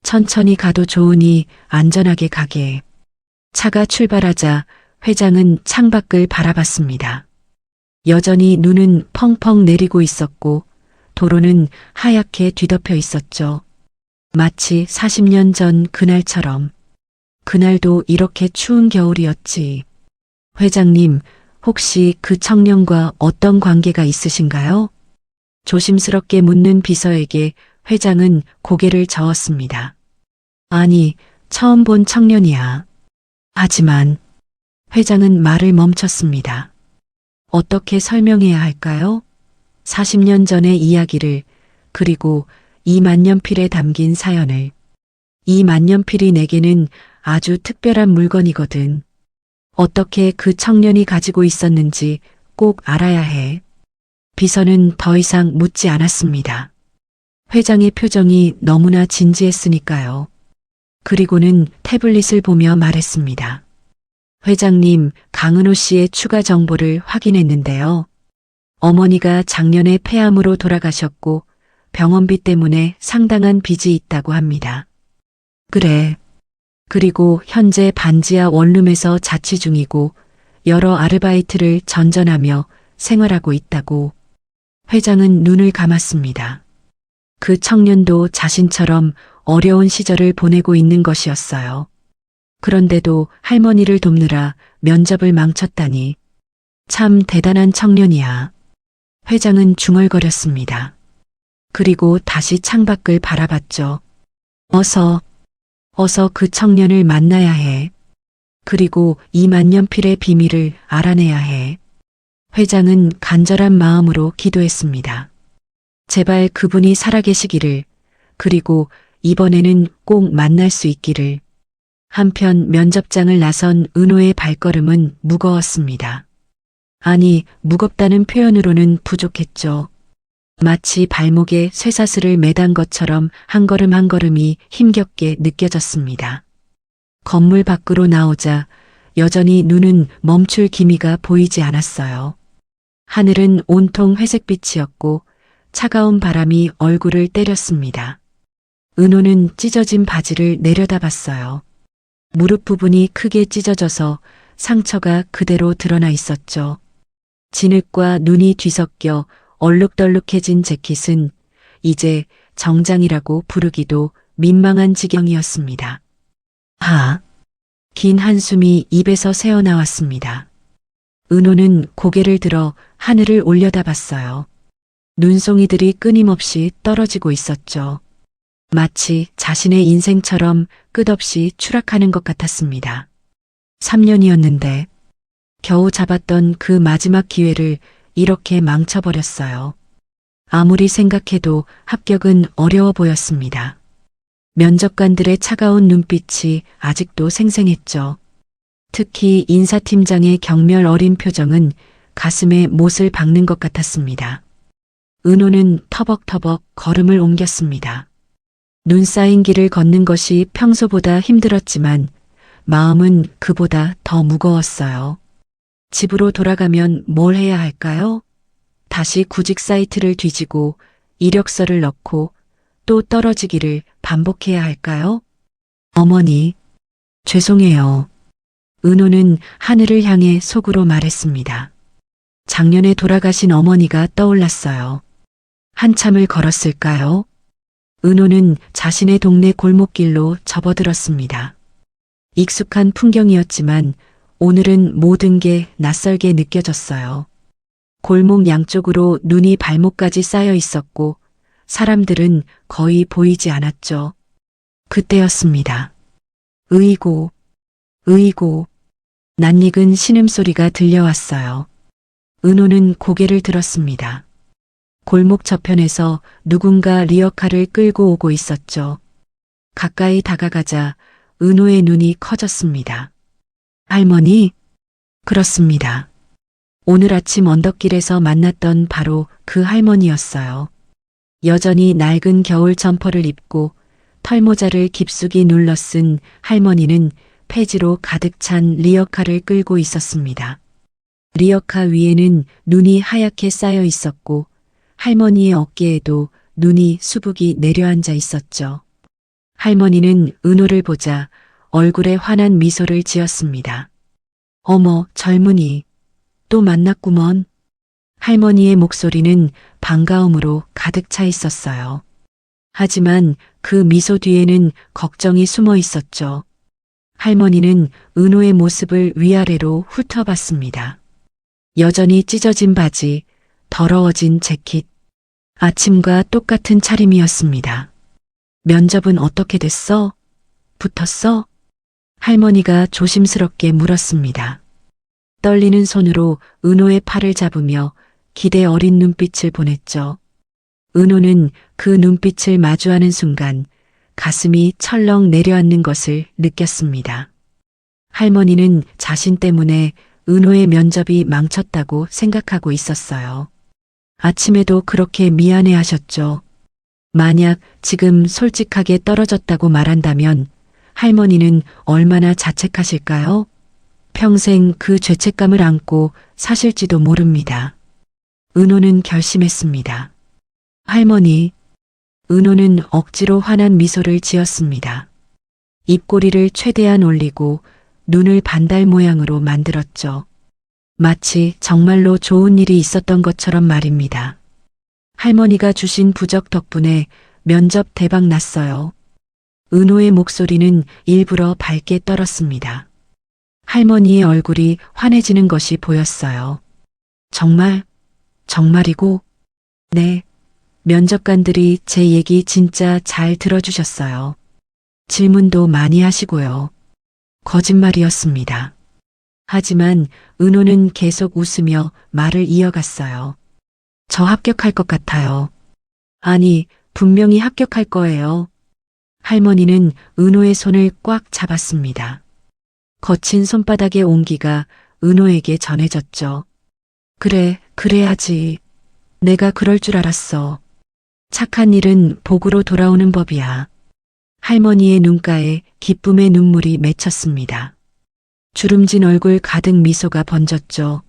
천천히 가도 좋으니 안전하게 가게. 차가 출발하자 회장은 창밖을 바라봤습니다. 여전히 눈은 펑펑 내리고 있었고 도로는 하얗게 뒤덮여 있었죠. 마치 40년 전 그날처럼. 그날도 이렇게 추운 겨울이었지. 회장님, 혹시 그 청년과 어떤 관계가 있으신가요? 조심스럽게 묻는 비서에게 회장은 고개를 저었습니다. 아니, 처음 본 청년이야. 하지만 회장은 말을 멈췄습니다. 어떻게 설명해야 할까요? 40년 전의 이야기를, 그리고 이 만년필에 담긴 사연을. 이 만년필이 내게는 아주 특별한 물건이거든. 어떻게 그 청년이 가지고 있었는지 꼭 알아야 해. 비서는 더 이상 묻지 않았습니다. 회장의 표정이 너무나 진지했으니까요. 그리고는 태블릿을 보며 말했습니다. 회장님, 강은호 씨의 추가 정보를 확인했는데요. 어머니가 작년에 폐암으로 돌아가셨고 병원비 때문에 상당한 빚이 있다고 합니다. 그래. 그리고 현재 반지하 원룸에서 자취 중이고 여러 아르바이트를 전전하며 생활하고 있다고. 회장은 눈을 감았습니다. 그 청년도 자신처럼 어려운 시절을 보내고 있는 것이었어요. 그런데도 할머니를 돕느라 면접을 망쳤다니 참 대단한 청년이야. 회장은 중얼거렸습니다. 그리고 다시 창밖을 바라봤죠. 어서 그 청년을 만나야 해. 그리고 이 만년필의 비밀을 알아내야 해. 회장은 간절한 마음으로 기도했습니다. 제발 그분이 살아계시기를, 그리고 이번에는 꼭 만날 수 있기를. 한편 면접장을 나선 은호의 발걸음은 무거웠습니다. 아니, 무겁다는 표현으로는 부족했죠. 마치 발목에 쇠사슬을 매단 것처럼 한 걸음 한 걸음이 힘겹게 느껴졌습니다. 건물 밖으로 나오자 여전히 눈은 멈출 기미가 보이지 않았어요. 하늘은 온통 회색빛이었고 차가운 바람이 얼굴을 때렸습니다. 은호는 찢어진 바지를 내려다봤어요. 무릎 부분이 크게 찢어져서 상처가 그대로 드러나 있었죠. 진흙과 눈이 뒤섞여 얼룩덜룩해진 재킷은 이제 정장이라고 부르기도 민망한 지경이었습니다. 긴 한숨이 입에서 새어나왔습니다. 은호는 고개를 들어 하늘을 올려다봤어요. 눈송이들이 끊임없이 떨어지고 있었죠. 마치 자신의 인생처럼 끝없이 추락하는 것 같았습니다. 3년이었는데 겨우 잡았던 그 마지막 기회를 이렇게 망쳐버렸어요. 아무리 생각해도 합격은 어려워 보였습니다. 면접관들의 차가운 눈빛이 아직도 생생했죠. 특히 인사팀장의 경멸 어린 표정은 가슴에 못을 박는 것 같았습니다. 은호는 터벅터벅 걸음을 옮겼습니다. 눈 쌓인 길을 걷는 것이 평소보다 힘들었지만 마음은 그보다 더 무거웠어요. 집으로 돌아가면 뭘 해야 할까요? 다시 구직 사이트를 뒤지고 이력서를 넣고 또 떨어지기를 반복해야 할까요? 어머니, 죄송해요. 은호는 하늘을 향해 속으로 말했습니다. 작년에 돌아가신 어머니가 떠올랐어요. 한참을 걸었을까요? 은호는 자신의 동네 골목길로 접어들었습니다. 익숙한 풍경이었지만 오늘은 모든 게 낯설게 느껴졌어요. 골목 양쪽으로 눈이 발목까지 쌓여 있었고 사람들은 거의 보이지 않았죠. 그때였습니다. 으이고, 낯익은 신음소리가 들려왔어요. 은호는 고개를 들었습니다. 골목 저편에서 누군가 리어카를 끌고 오고 있었죠. 가까이 다가가자 은호의 눈이 커졌습니다. 할머니? 그렇습니다. 오늘 아침 언덕길에서 만났던 바로 그 할머니였어요. 여전히 낡은 겨울 점퍼를 입고 털모자를 깊숙이 눌러 쓴 할머니는 폐지로 가득 찬 리어카를 끌고 있었습니다. 리어카 위에는 눈이 하얗게 쌓여 있었고 할머니의 어깨에도 눈이 수북이 내려앉아 있었죠. 할머니는 은호를 보자 얼굴에 환한 미소를 지었습니다. 어머, 젊은이, 또 만났구먼. 할머니의 목소리는 반가움으로 가득 차 있었어요. 하지만 그 미소 뒤에는 걱정이 숨어 있었죠. 할머니는 은호의 모습을 위아래로 훑어봤습니다. 여전히 찢어진 바지, 더러워진 재킷, 아침과 똑같은 차림이었습니다. 면접은 어떻게 됐어? 붙었어? 할머니가 조심스럽게 물었습니다. 떨리는 손으로 은호의 팔을 잡으며 기대 어린 눈빛을 보냈죠. 은호는 그 눈빛을 마주하는 순간 가슴이 철렁 내려앉는 것을 느꼈습니다. 할머니는 자신 때문에 은호의 면접이 망쳤다고 생각하고 있었어요. 아침에도 그렇게 미안해 하셨죠. 만약 지금 솔직하게 떨어졌다고 말한다면 할머니는 얼마나 자책하실까요? 평생 그 죄책감을 안고 사실지도 모릅니다. 은호는 결심했습니다. 할머니, 은호는 억지로 환한 미소를 지었습니다. 입꼬리를 최대한 올리고 눈을 반달 모양으로 만들었죠. 마치 정말로 좋은 일이 있었던 것처럼 말입니다. 할머니가 주신 부적 덕분에 면접 대박 났어요. 은호의 목소리는 일부러 밝게 떨었습니다. 할머니의 얼굴이 환해지는 것이 보였어요. 정말? 정말이고? 네. 면접관들이 제 얘기 진짜 잘 들어주셨어요. 질문도 많이 하시고요. 거짓말이었습니다. 하지만 은호는 계속 웃으며 말을 이어갔어요. 저 합격할 것 같아요. 아니, 분명히 합격할 거예요. 할머니는 은호의 손을 꽉 잡았습니다. 거친 손바닥의 온기가 은호에게 전해졌죠. 그래, 그래야지. 내가 그럴 줄 알았어. 착한 일은 복으로 돌아오는 법이야. 할머니의 눈가에 기쁨의 눈물이 맺혔습니다. 주름진 얼굴 가득 미소가 번졌죠.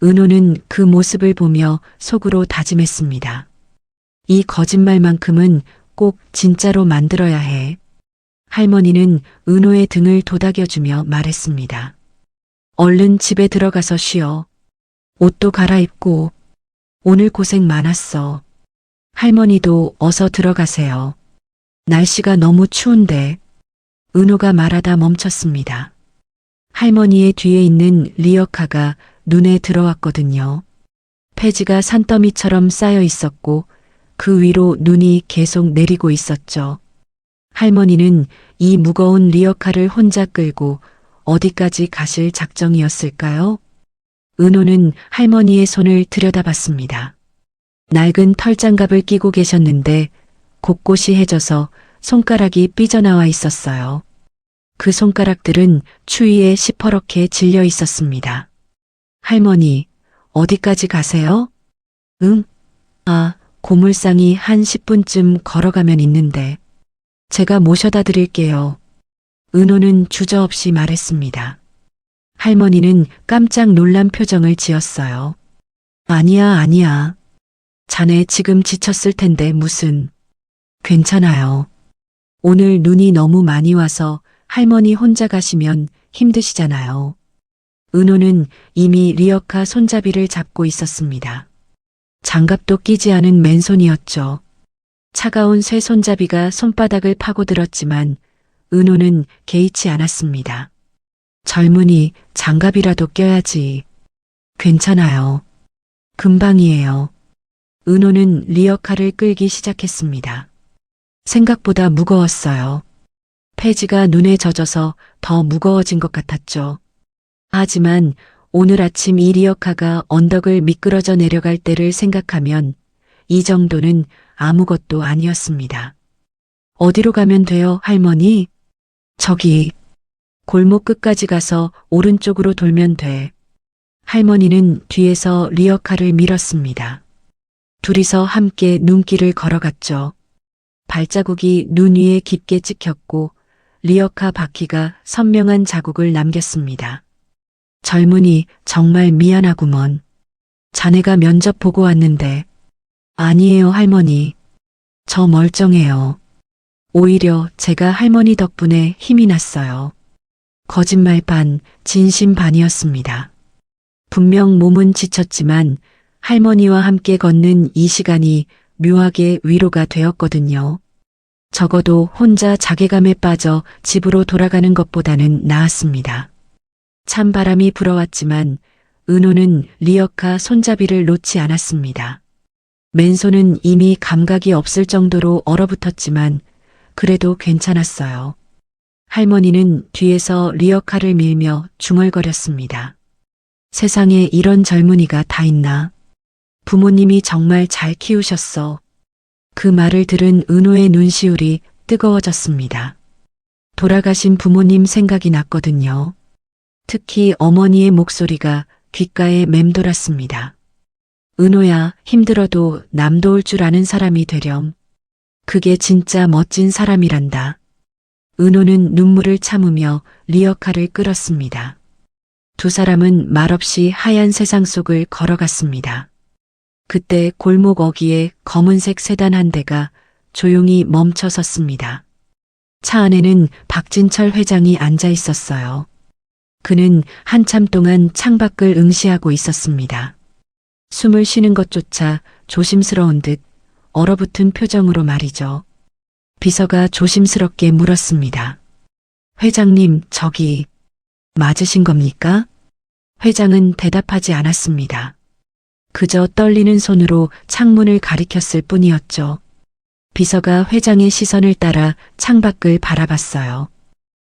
은호는 그 모습을 보며 속으로 다짐했습니다. 이 거짓말만큼은 꼭 진짜로 만들어야 해. 할머니는 은호의 등을 도닥여주며 말했습니다. 얼른 집에 들어가서 쉬어. 옷도 갈아입고. 오늘 고생 많았어. 할머니도 어서 들어가세요. 날씨가 너무 추운데. 은호가 말하다 멈췄습니다. 할머니의 뒤에 있는 리어카가 눈에 들어왔거든요. 폐지가 산더미처럼 쌓여 있었고 그 위로 눈이 계속 내리고 있었죠. 할머니는 이 무거운 리어카를 혼자 끌고 어디까지 가실 작정이었을까요? 은호는 할머니의 손을 들여다봤습니다. 낡은 털장갑을 끼고 계셨는데 곳곳이 해져서 손가락이 삐져나와 있었어요. 그 손가락들은 추위에 시퍼렇게 질려 있었습니다. 할머니, 어디까지 가세요? 응? 아, 고물상이 한 10분쯤 걸어가면 있는데. 제가 모셔다 드릴게요. 은호는 주저없이 말했습니다. 할머니는 깜짝 놀란 표정을 지었어요. 아니야, 아니야. 자네 지금 지쳤을 텐데 무슨. 괜찮아요. 오늘 눈이 너무 많이 와서 할머니 혼자 가시면 힘드시잖아요. 은호는 이미 리어카 손잡이를 잡고 있었습니다. 장갑도 끼지 않은 맨손이었죠. 차가운 쇠 손잡이가 손바닥을 파고들었지만 은호는 개의치 않았습니다. 젊으니 장갑이라도 껴야지. 괜찮아요. 금방이에요. 은호는 리어카를 끌기 시작했습니다. 생각보다 무거웠어요. 폐지가 눈에 젖어서 더 무거워진 것 같았죠. 하지만 오늘 아침 이 리어카가 언덕을 미끄러져 내려갈 때를 생각하면 이 정도는 아무것도 아니었습니다. 어디로 가면 돼요, 할머니? 저기, 골목 끝까지 가서 오른쪽으로 돌면 돼. 할머니는 뒤에서 리어카를 밀었습니다. 둘이서 함께 눈길을 걸어갔죠. 발자국이 눈 위에 깊게 찍혔고 리어카 바퀴가 선명한 자국을 남겼습니다. 젊은이 정말 미안하구먼. 자네가 면접 보고 왔는데. 아니에요, 할머니. 저 멀쩡해요. 오히려 제가 할머니 덕분에 힘이 났어요. 거짓말 반, 진심 반이었습니다. 분명 몸은 지쳤지만 할머니와 함께 걷는 이 시간이 묘하게 위로가 되었거든요. 적어도 혼자 자괴감에 빠져 집으로 돌아가는 것보다는 나았습니다. 찬바람이 불어왔지만 은호는 리어카 손잡이를 놓지 않았습니다. 맨손은 이미 감각이 없을 정도로 얼어붙었지만 그래도 괜찮았어요. 할머니는 뒤에서 리어카를 밀며 중얼거렸습니다. 세상에 이런 젊은이가 다 있나? 부모님이 정말 잘 키우셨어. 그 말을 들은 은호의 눈시울이 뜨거워졌습니다. 돌아가신 부모님 생각이 났거든요. 특히 어머니의 목소리가 귓가에 맴돌았습니다. 은호야, 힘들어도 남 도울 줄 아는 사람이 되렴. 그게 진짜 멋진 사람이란다. 은호는 눈물을 참으며 리어카를 끌었습니다. 두 사람은 말없이 하얀 세상 속을 걸어갔습니다. 그때 골목 어귀에 검은색 세단 한 대가 조용히 멈춰 섰습니다. 차 안에는 박진철 회장이 앉아 있었어요. 그는 한참 동안 창밖을 응시하고 있었습니다. 숨을 쉬는 것조차 조심스러운 듯 얼어붙은 표정으로 말이죠. 비서가 조심스럽게 물었습니다. 회장님, 저기 맞으신 겁니까? 회장은 대답하지 않았습니다. 그저 떨리는 손으로 창문을 가리켰을 뿐이었죠. 비서가 회장의 시선을 따라 창밖을 바라봤어요.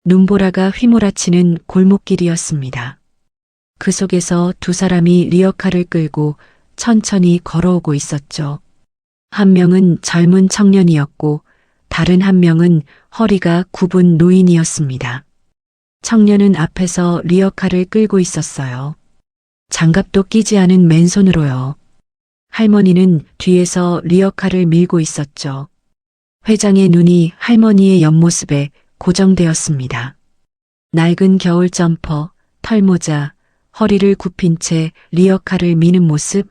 눈보라가 휘몰아치는 골목길이었습니다. 그 속에서 두 사람이 리어카를 끌고 천천히 걸어오고 있었죠. 한 명은 젊은 청년이었고 다른 한 명은 허리가 굽은 노인이었습니다. 청년은 앞에서 리어카를 끌고 있었어요. 장갑도 끼지 않은 맨손으로요. 할머니는 뒤에서 리어카를 밀고 있었죠. 회장의 눈이 할머니의 옆모습에 고정되었습니다. 낡은 겨울 점퍼, 털모자, 허리를 굽힌 채 리어카를 미는 모습.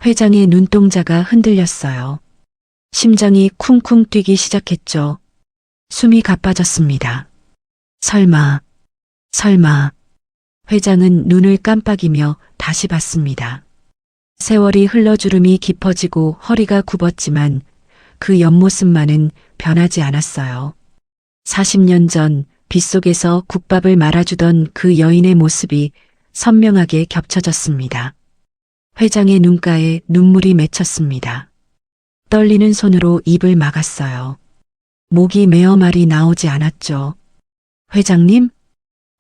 회장의 눈동자가 흔들렸어요. 심장이 쿵쿵 뛰기 시작했죠. 숨이 가빠졌습니다. 설마. 회장은 눈을 깜빡이며 다시 봤습니다. 세월이 흘러주름이 깊어지고 허리가 굽었지만 그 옆모습만은 변하지 않았어요. 40년 전 빗속에서 국밥을 말아주던 그 여인의 모습이 선명하게 겹쳐졌습니다. 회장의 눈가에 눈물이 맺혔습니다. 떨리는 손으로 입을 막았어요. 목이 메어 말이 나오지 않았죠. 회장님?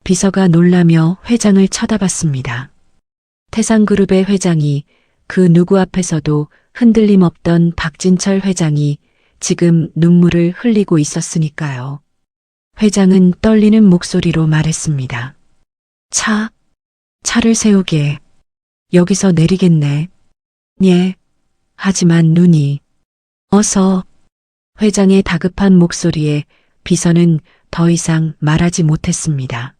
비서가 놀라며 회장을 쳐다봤습니다. 태산그룹의 회장이 그 누구 앞에서도 흔들림 없던 박진철 회장이 지금 눈물을 흘리고 있었으니까요. 회장은 떨리는 목소리로 말했습니다. 차를 세우게. 여기서 내리겠네. 예. 하지만 눈이. 어서. 회장의 다급한 목소리에 비서는 더 이상 말하지 못했습니다.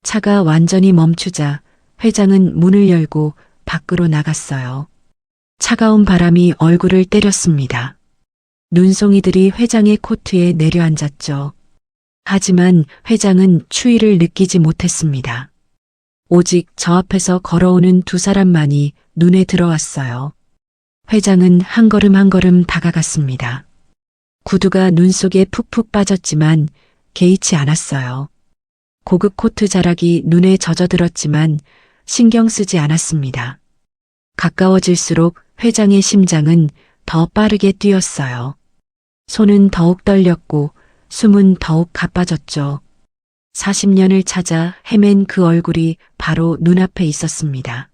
차가 완전히 멈추자 회장은 문을 열고 밖으로 나갔어요. 차가운 바람이 얼굴을 때렸습니다. 눈송이들이 회장의 코트에 내려앉았죠. 하지만 회장은 추위를 느끼지 못했습니다. 오직 저 앞에서 걸어오는 두 사람만이 눈에 들어왔어요. 회장은 한 걸음 한 걸음 다가갔습니다. 구두가 눈 속에 푹푹 빠졌지만 개의치 않았어요. 고급 코트 자락이 눈에 젖어들었지만 신경 쓰지 않았습니다. 가까워질수록 회장의 심장은 더 빠르게 뛰었어요. 손은 더욱 떨렸고 숨은 더욱 가빠졌죠. 40년을 찾아 헤맨 그 얼굴이 바로 눈앞에 있었습니다.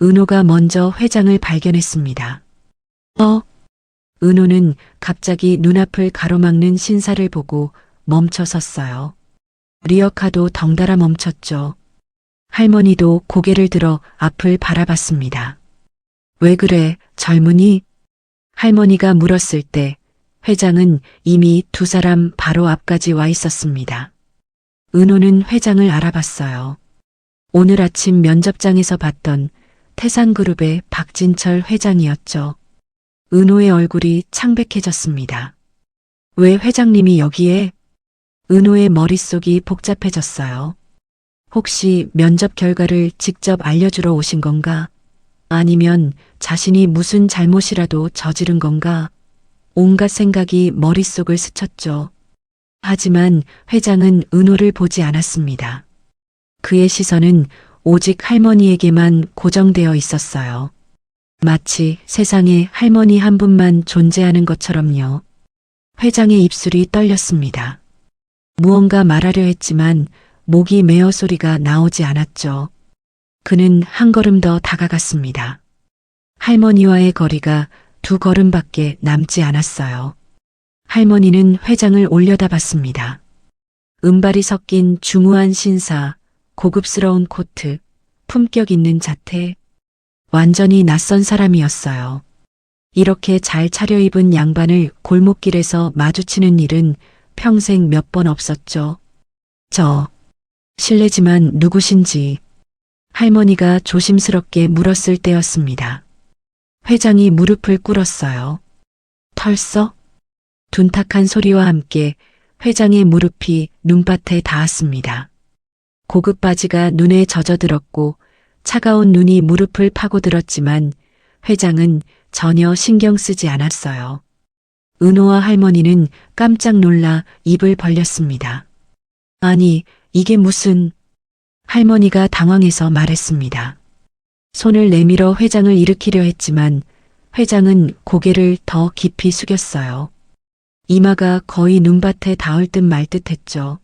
은호가 먼저 회장을 발견했습니다. 은호는 갑자기 눈앞을 가로막는 신사를 보고 멈춰 섰어요. 리어카도 덩달아 멈췄죠. 할머니도 고개를 들어 앞을 바라봤습니다. 왜 그래, 젊은이? 할머니가 물었을 때 회장은 이미 두 사람 바로 앞까지 와 있었습니다. 은호는 회장을 알아봤어요. 오늘 아침 면접장에서 봤던 태산그룹의 박진철 회장이었죠. 은호의 얼굴이 창백해졌습니다. 왜 회장님이 여기에? 은호의 머릿속이 복잡해졌어요. 혹시 면접 결과를 직접 알려주러 오신 건가? 아니면 자신이 무슨 잘못이라도 저지른 건가? 온갖 생각이 머릿속을 스쳤죠. 하지만 회장은 은호를 보지 않았습니다. 그의 시선은 오직 할머니에게만 고정되어 있었어요. 마치 세상에 할머니 한 분만 존재하는 것처럼요. 회장의 입술이 떨렸습니다. 무언가 말하려 했지만 목이 메어 소리가 나오지 않았죠. 그는 한 걸음 더 다가갔습니다. 할머니와의 거리가 두 걸음밖에 남지 않았어요. 할머니는 회장을 올려다봤습니다. 은발이 섞인 중후한 신사, 고급스러운 코트, 품격 있는 자태, 완전히 낯선 사람이었어요. 이렇게 잘 차려입은 양반을 골목길에서 마주치는 일은 평생 몇 번 없었죠. 실례지만 누구신지 할머니가 조심스럽게 물었을 때였습니다. 회장이 무릎을 꿇었어요. 털썩? 둔탁한 소리와 함께 회장의 무릎이 눈밭에 닿았습니다. 고급 바지가 눈에 젖어들었고 차가운 눈이 무릎을 파고들었지만 회장은 전혀 신경 쓰지 않았어요. 은호와 할머니는 깜짝 놀라 입을 벌렸습니다. 아니, 이게 무슨... 할머니가 당황해서 말했습니다. 손을 내밀어 회장을 일으키려 했지만 회장은 고개를 더 깊이 숙였어요. 이마가 거의 눈밭에 닿을 듯 말 듯 했죠.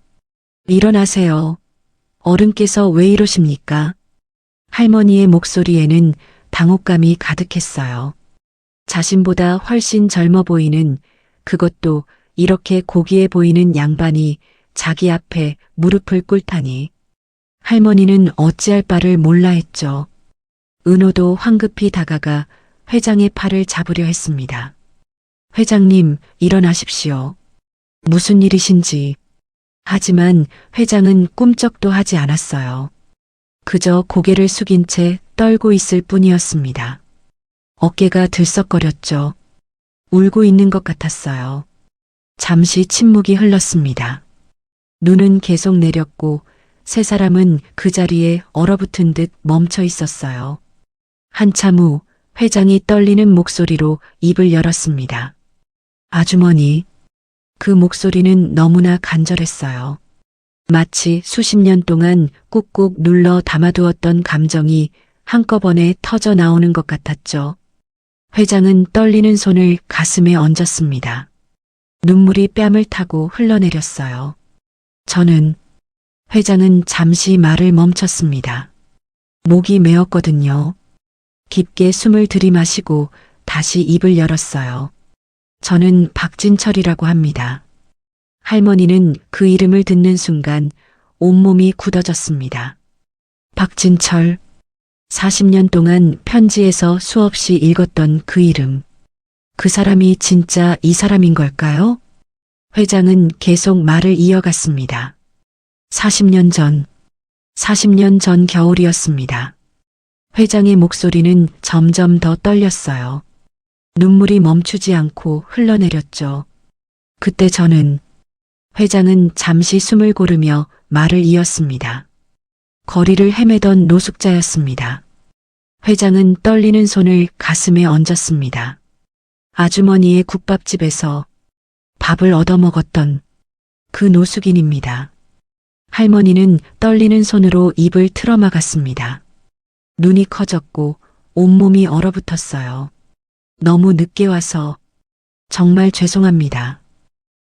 일어나세요. 어른께서 왜 이러십니까? 할머니의 목소리에는 당혹감이 가득했어요. 자신보다 훨씬 젊어 보이는, 그것도 이렇게 고귀해 보이는 양반이 자기 앞에 무릎을 꿇다니. 할머니는 어찌할 바를 몰라 했죠. 은호도 황급히 다가가 회장의 팔을 잡으려 했습니다. 회장님, 일어나십시오. 무슨 일이신지. 하지만 회장은 꿈쩍도 하지 않았어요. 그저 고개를 숙인 채 떨고 있을 뿐이었습니다. 어깨가 들썩거렸죠. 울고 있는 것 같았어요. 잠시 침묵이 흘렀습니다. 눈은 계속 내렸고 세 사람은 그 자리에 얼어붙은 듯 멈춰 있었어요. 한참 후 회장이 떨리는 목소리로 입을 열었습니다. 아주머니. 그 목소리는 너무나 간절했어요. 마치 수십 년 동안 꾹꾹 눌러 담아두었던 감정이 한꺼번에 터져 나오는 것 같았죠. 회장은 떨리는 손을 가슴에 얹었습니다. 눈물이 뺨을 타고 흘러내렸어요. 회장은 잠시 말을 멈췄습니다. 목이 메었거든요. 깊게 숨을 들이마시고 다시 입을 열었어요. 저는 박진철이라고 합니다. 할머니는 그 이름을 듣는 순간 온몸이 굳어졌습니다. 박진철. 40년 동안 편지에서 수없이 읽었던 그 이름. 그 사람이 진짜 이 사람인 걸까요? 회장은 계속 말을 이어갔습니다. 40년 전 겨울이었습니다. 회장의 목소리는 점점 더 떨렸어요. 눈물이 멈추지 않고 흘러내렸죠. 그때 회장은 잠시 숨을 고르며 말을 이었습니다. 거리를 헤매던 노숙자였습니다. 회장은 떨리는 손을 가슴에 얹었습니다. 아주머니의 국밥집에서 밥을 얻어먹었던 그 노숙인입니다. 할머니는 떨리는 손으로 입을 틀어막았습니다. 눈이 커졌고 온몸이 얼어붙었어요. 너무 늦게 와서 정말 죄송합니다.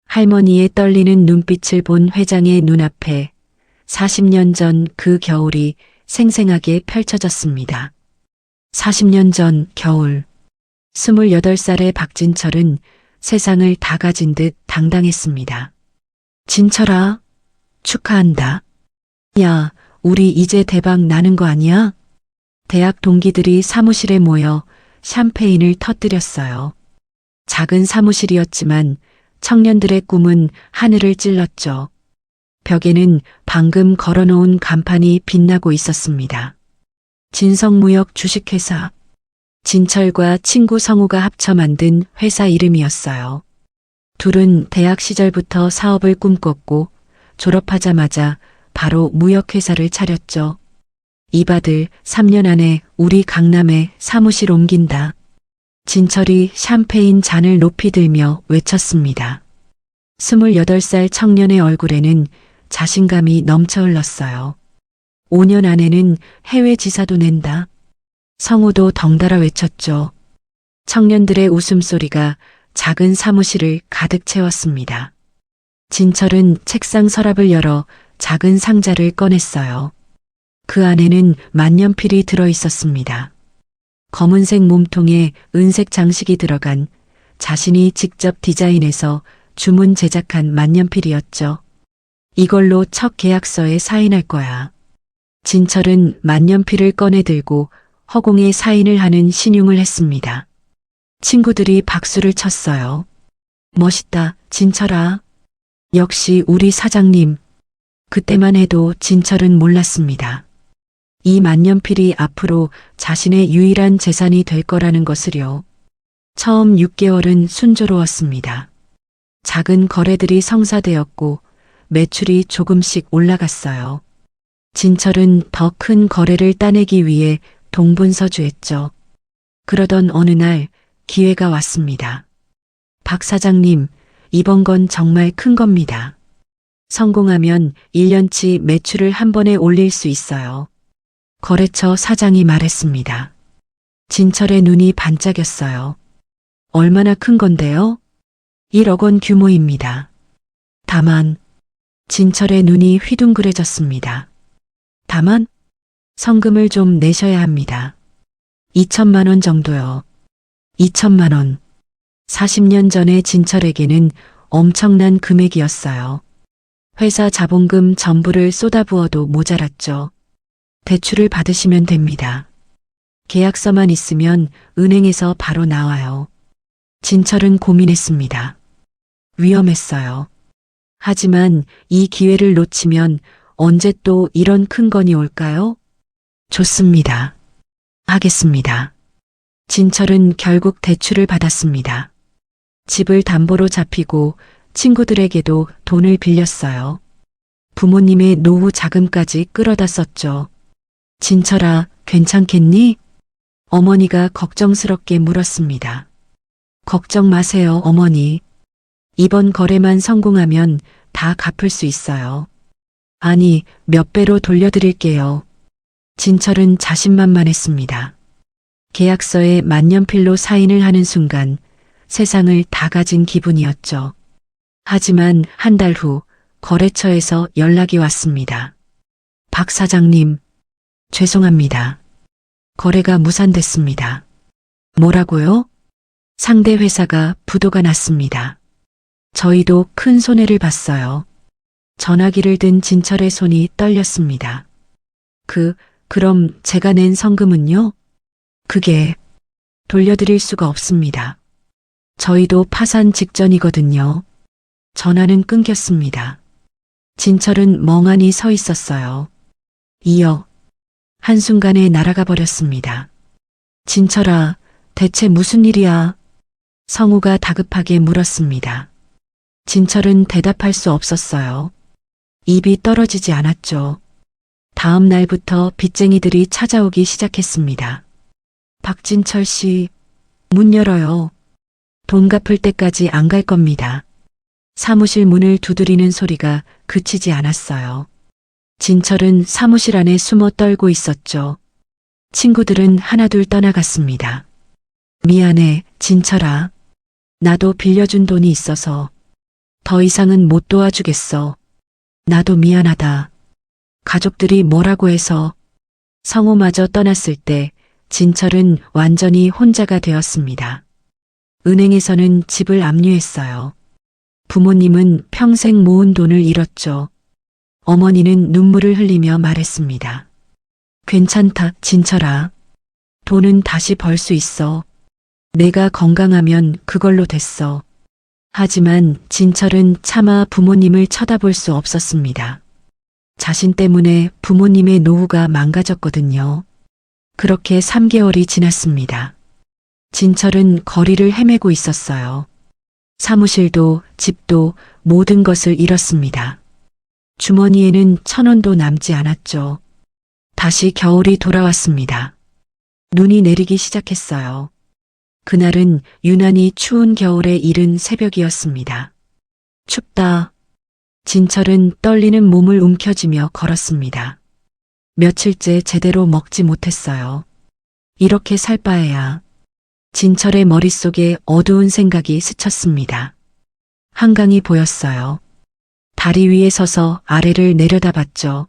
할머니의 떨리는 눈빛을 본 회장의 눈앞에 40년 전 그 겨울이 생생하게 펼쳐졌습니다. 40년 전 겨울, 28살의 박진철은 세상을 다 가진 듯 당당했습니다. 진철아, 축하한다. 야, 우리 이제 대박 나는 거 아니야? 대학 동기들이 사무실에 모여 샴페인을 터뜨렸어요. 작은 사무실이었지만 청년들의 꿈은 하늘을 찔렀죠. 벽에는 방금 걸어놓은 간판이 빛나고 있었습니다. 진성무역 주식회사. 진철과 친구 성우가 합쳐 만든 회사 이름이었어요. 둘은 대학 시절부터 사업을 꿈꿨고 졸업하자마자 바로 무역회사를 차렸죠. 이바들 3년 안에 우리 강남에 사무실 옮긴다. 진철이 샴페인 잔을 높이 들며 외쳤습니다. 28살 청년의 얼굴에는 자신감이 넘쳐 흘렀어요. 5년 안에는 해외 지사도 낸다. 성우도 덩달아 외쳤죠. 청년들의 웃음소리가 작은 사무실을 가득 채웠습니다. 진철은 책상 서랍을 열어 작은 상자를 꺼냈어요. 그 안에는 만년필이 들어 있었습니다. 검은색 몸통에 은색 장식이 들어간 자신이 직접 디자인해서 주문 제작한 만년필이었죠. 이걸로 첫 계약서에 사인할 거야. 진철은 만년필을 꺼내 들고 허공에 사인을 하는 신용을 했습니다. 친구들이 박수를 쳤어요. 멋있다, 진철아. 역시 우리 사장님. 그때만 해도 진철은 몰랐습니다. 이 만년필이 앞으로 자신의 유일한 재산이 될 거라는 것을요. 처음 6개월은 순조로웠습니다. 작은 거래들이 성사되었고 매출이 조금씩 올라갔어요. 진철은 더 큰 거래를 따내기 위해 동분서주했죠. 그러던 어느 날 기회가 왔습니다. 박 사장님, 이번 건 정말 큰 겁니다. 성공하면 1년치 매출을 한 번에 올릴 수 있어요. 거래처 사장이 말했습니다. 진철의 눈이 반짝였어요. 얼마나 큰 건데요? 1억 원 규모입니다. 다만, 진철의 눈이 휘둥그레졌습니다. 다만, 성금을 좀 내셔야 합니다. 2천만 원 정도요. 2천만 원. 40년 전에 진철에게는 엄청난 금액이었어요. 회사 자본금 전부를 쏟아부어도 모자랐죠. 대출을 받으시면 됩니다. 계약서만 있으면 은행에서 바로 나와요. 진철은 고민했습니다. 위험했어요. 하지만 이 기회를 놓치면 언제 또 이런 큰 건이 올까요? 좋습니다. 하겠습니다. 진철은 결국 대출을 받았습니다. 집을 담보로 잡히고 친구들에게도 돈을 빌렸어요. 부모님의 노후 자금까지 끌어다 썼죠. 진철아, 괜찮겠니? 어머니가 걱정스럽게 물었습니다. 걱정 마세요, 어머니. 이번 거래만 성공하면 다 갚을 수 있어요. 아니, 몇 배로 돌려드릴게요. 진철은 자신만만했습니다. 계약서에 만년필로 사인을 하는 순간 세상을 다 가진 기분이었죠. 하지만 한 달 후 거래처에서 연락이 왔습니다. 박 사장님, 죄송합니다. 거래가 무산됐습니다. 뭐라고요? 상대 회사가 부도가 났습니다. 저희도 큰 손해를 봤어요. 전화기를 든 진철의 손이 떨렸습니다. 그럼 제가 낸 성금은요? 그게 돌려드릴 수가 없습니다. 저희도 파산 직전이거든요. 전화는 끊겼습니다. 진철은 멍하니 서 있었어요. 2억. 한순간에 날아가 버렸습니다. 진철아, 대체 무슨 일이야? 성우가 다급하게 물었습니다. 진철은 대답할 수 없었어요. 입이 떨어지지 않았죠. 다음 날부터 빚쟁이들이 찾아오기 시작했습니다. 박진철 씨, 문 열어요. 돈 갚을 때까지 안 갈 겁니다. 사무실 문을 두드리는 소리가 그치지 않았어요. 진철은 사무실 안에 숨어 떨고 있었죠. 친구들은 하나둘 떠나갔습니다. 미안해, 진철아. 나도 빌려준 돈이 있어서 더 이상은 못 도와주겠어. 나도 미안하다. 가족들이 뭐라고 해서. 성우마저 떠났을 때 진철은 완전히 혼자가 되었습니다. 은행에서는 집을 압류했어요. 부모님은 평생 모은 돈을 잃었죠. 어머니는 눈물을 흘리며 말했습니다. 괜찮다, 진철아. 돈은 다시 벌 수 있어. 내가 건강하면 그걸로 됐어. 하지만 진철은 차마 부모님을 쳐다볼 수 없었습니다. 자신 때문에 부모님의 노후가 망가졌거든요. 그렇게 3개월이 지났습니다. 진철은 거리를 헤매고 있었어요. 사무실도 집도 모든 것을 잃었습니다. 주머니에는 1,000원도 남지 않았죠. 다시 겨울이 돌아왔습니다. 눈이 내리기 시작했어요. 그날은 유난히 추운 겨울의 이른 새벽이었습니다. 춥다. 진철은 떨리는 몸을 움켜쥐며 걸었습니다. 며칠째 제대로 먹지 못했어요. 이렇게 살 바에야. 진철의 머릿속에 어두운 생각이 스쳤습니다. 한강이 보였어요. 다리 위에 서서 아래를 내려다봤죠.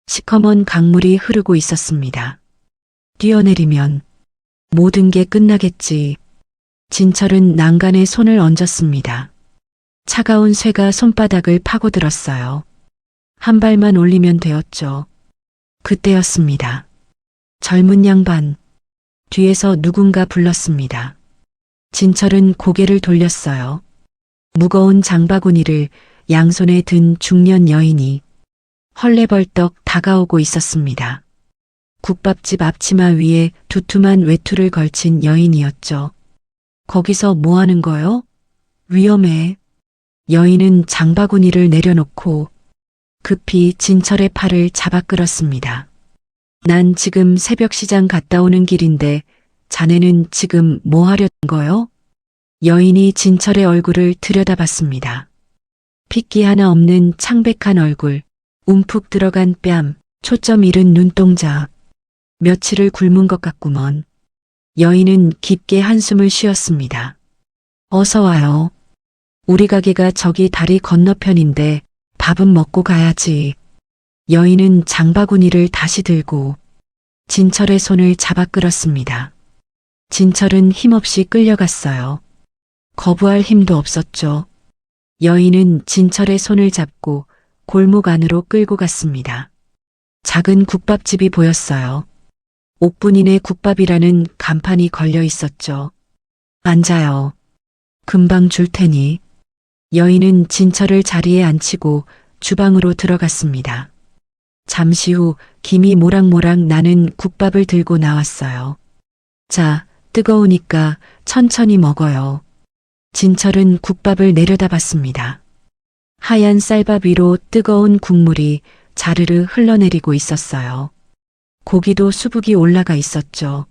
시커먼 강물이 흐르고 있었습니다. 뛰어내리면 모든 게 끝나겠지. 진철은 난간에 손을 얹었습니다. 차가운 쇠가 손바닥을 파고들었어요. 한 발만 올리면 되었죠. 그때였습니다. 젊은 양반. 뒤에서 누군가 불렀습니다. 진철은 고개를 돌렸어요. 무거운 장바구니를 양손에 든 중년 여인이 헐레벌떡 다가오고 있었습니다. 국밥집 앞치마 위에 두툼한 외투를 걸친 여인이었죠. 거기서 뭐 하는 거요? 위험해. 여인은 장바구니를 내려놓고 급히 진철의 팔을 잡아 끌었습니다. 난 지금 새벽 시장 갔다 오는 길인데 자네는 지금 뭐 하려는 거요? 여인이 진철의 얼굴을 들여다봤습니다. 핏기 하나 없는 창백한 얼굴, 움푹 들어간 뺨, 초점 잃은 눈동자. 며칠을 굶은 것 같구먼. 여인은 깊게 한숨을 쉬었습니다. 어서 와요. 우리 가게가 저기 다리 건너편인데 밥은 먹고 가야지. 여인은 장바구니를 다시 들고 진철의 손을 잡아 끌었습니다. 진철은 힘없이 끌려갔어요. 거부할 힘도 없었죠. 여인은 진철의 손을 잡고 골목 안으로 끌고 갔습니다. 작은 국밥집이 보였어요. 옥분인의 국밥이라는 간판이 걸려 있었죠. 앉아요. 금방 줄 테니. 여인은 진철을 자리에 앉히고 주방으로 들어갔습니다. 잠시 후 김이 모락모락 나는 국밥을 들고 나왔어요. 자, 뜨거우니까 천천히 먹어요. 진철은 국밥을 내려다봤습니다. 하얀 쌀밥 위로 뜨거운 국물이 자르르 흘러내리고 있었어요. 고기도 수북이 올라가 있었죠.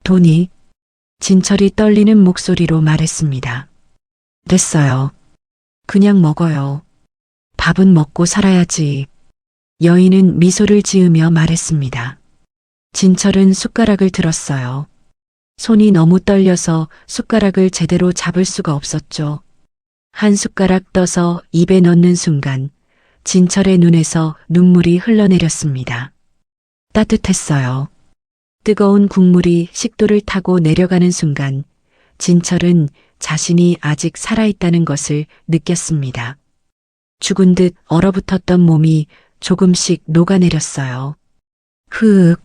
돈이? 진철이 떨리는 목소리로 말했습니다. 됐어요. 그냥 먹어요. 밥은 먹고 살아야지. 여인은 미소를 지으며 말했습니다. 진철은 숟가락을 들었어요. 손이 너무 떨려서 숟가락을 제대로 잡을 수가 없었죠. 한 숟가락 떠서 입에 넣는 순간 진철의 눈에서 눈물이 흘러내렸습니다. 따뜻했어요. 뜨거운 국물이 식도를 타고 내려가는 순간 진철은 자신이 아직 살아있다는 것을 느꼈습니다. 죽은 듯 얼어붙었던 몸이 조금씩 녹아내렸어요. 흐윽.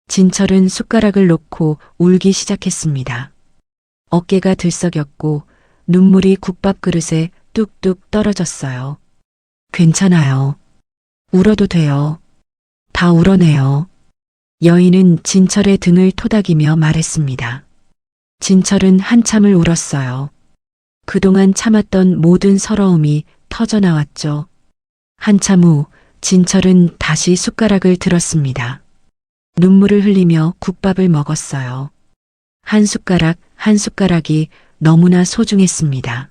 진철은 숟가락을 놓고 울기 시작했습니다. 어깨가 들썩였고 눈물이 국밥 그릇에 뚝뚝 떨어졌어요. 괜찮아요. 울어도 돼요. 다 울어내요. 여인은 진철의 등을 토닥이며 말했습니다. 진철은 한참을 울었어요. 그동안 참았던 모든 서러움이 터져나왔죠. 한참 후 진철은 다시 숟가락을 들었습니다. 눈물을 흘리며 국밥을 먹었어요. 한 숟가락 한 숟가락이 너무나 소중했습니다.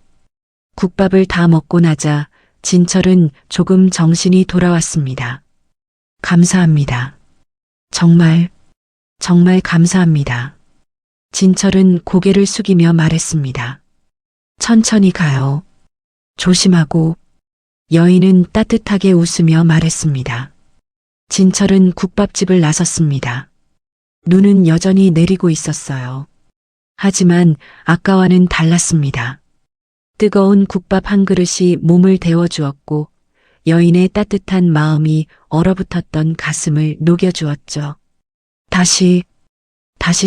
국밥을 다 먹고 나자 진철은 조금 정신이 돌아왔습니다. 감사합니다. 정말 감사합니다. 진철은 고개를 숙이며 말했습니다. 천천히 가요. 조심하고. 여인은 따뜻하게 웃으며 말했습니다. 진철은 국밥집을 나섰습니다. 눈은 여전히 내리고 있었어요. 하지만 아까와는 달랐습니다. 뜨거운 국밥 한 그릇이 몸을 데워주었고 여인의 따뜻한 마음이 얼어붙었던 가슴을 녹여주었죠. 다시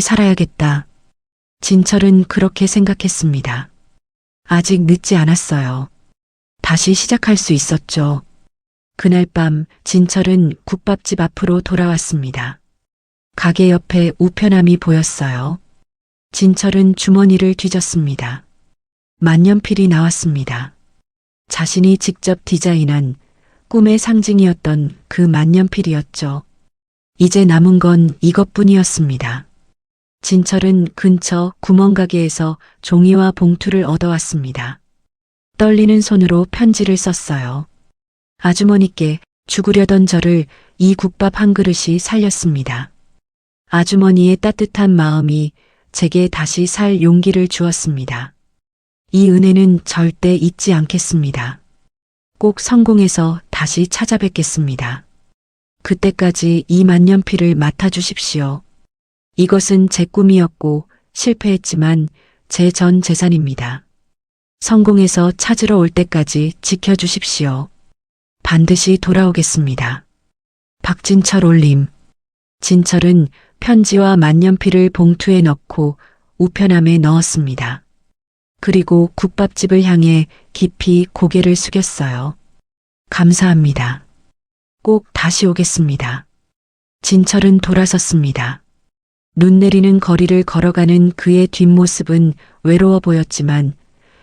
살아야겠다. 진철은 그렇게 생각했습니다. 아직 늦지 않았어요. 다시 시작할 수 있었죠. 그날 밤 진철은 국밥집 앞으로 돌아왔습니다. 가게 옆에 우편함이 보였어요. 진철은 주머니를 뒤졌습니다. 만년필이 나왔습니다. 자신이 직접 디자인한 꿈의 상징이었던 그 만년필이었죠. 이제 남은 건 이것뿐이었습니다. 진철은 근처 구멍가게에서 종이와 봉투를 얻어왔습니다. 떨리는 손으로 편지를 썼어요. 아주머니께 죽으려던 저를 이 국밥 한 그릇이 살렸습니다. 아주머니의 따뜻한 마음이 제게 다시 살 용기를 주었습니다. 이 은혜는 절대 잊지 않겠습니다. 꼭 성공해서 다시 찾아뵙겠습니다. 그때까지 이 만년필을 맡아주십시오. 이것은 제 꿈이었고 실패했지만 제 전 재산입니다. 성공해서 찾으러 올 때까지 지켜주십시오. 반드시 돌아오겠습니다. 박진철 올림. 진철은 편지와 만년필을 봉투에 넣고 우편함에 넣었습니다. 그리고 국밥집을 향해 깊이 고개를 숙였어요. 감사합니다. 꼭 다시 오겠습니다. 진철은 돌아섰습니다. 눈 내리는 거리를 걸어가는 그의 뒷모습은 외로워 보였지만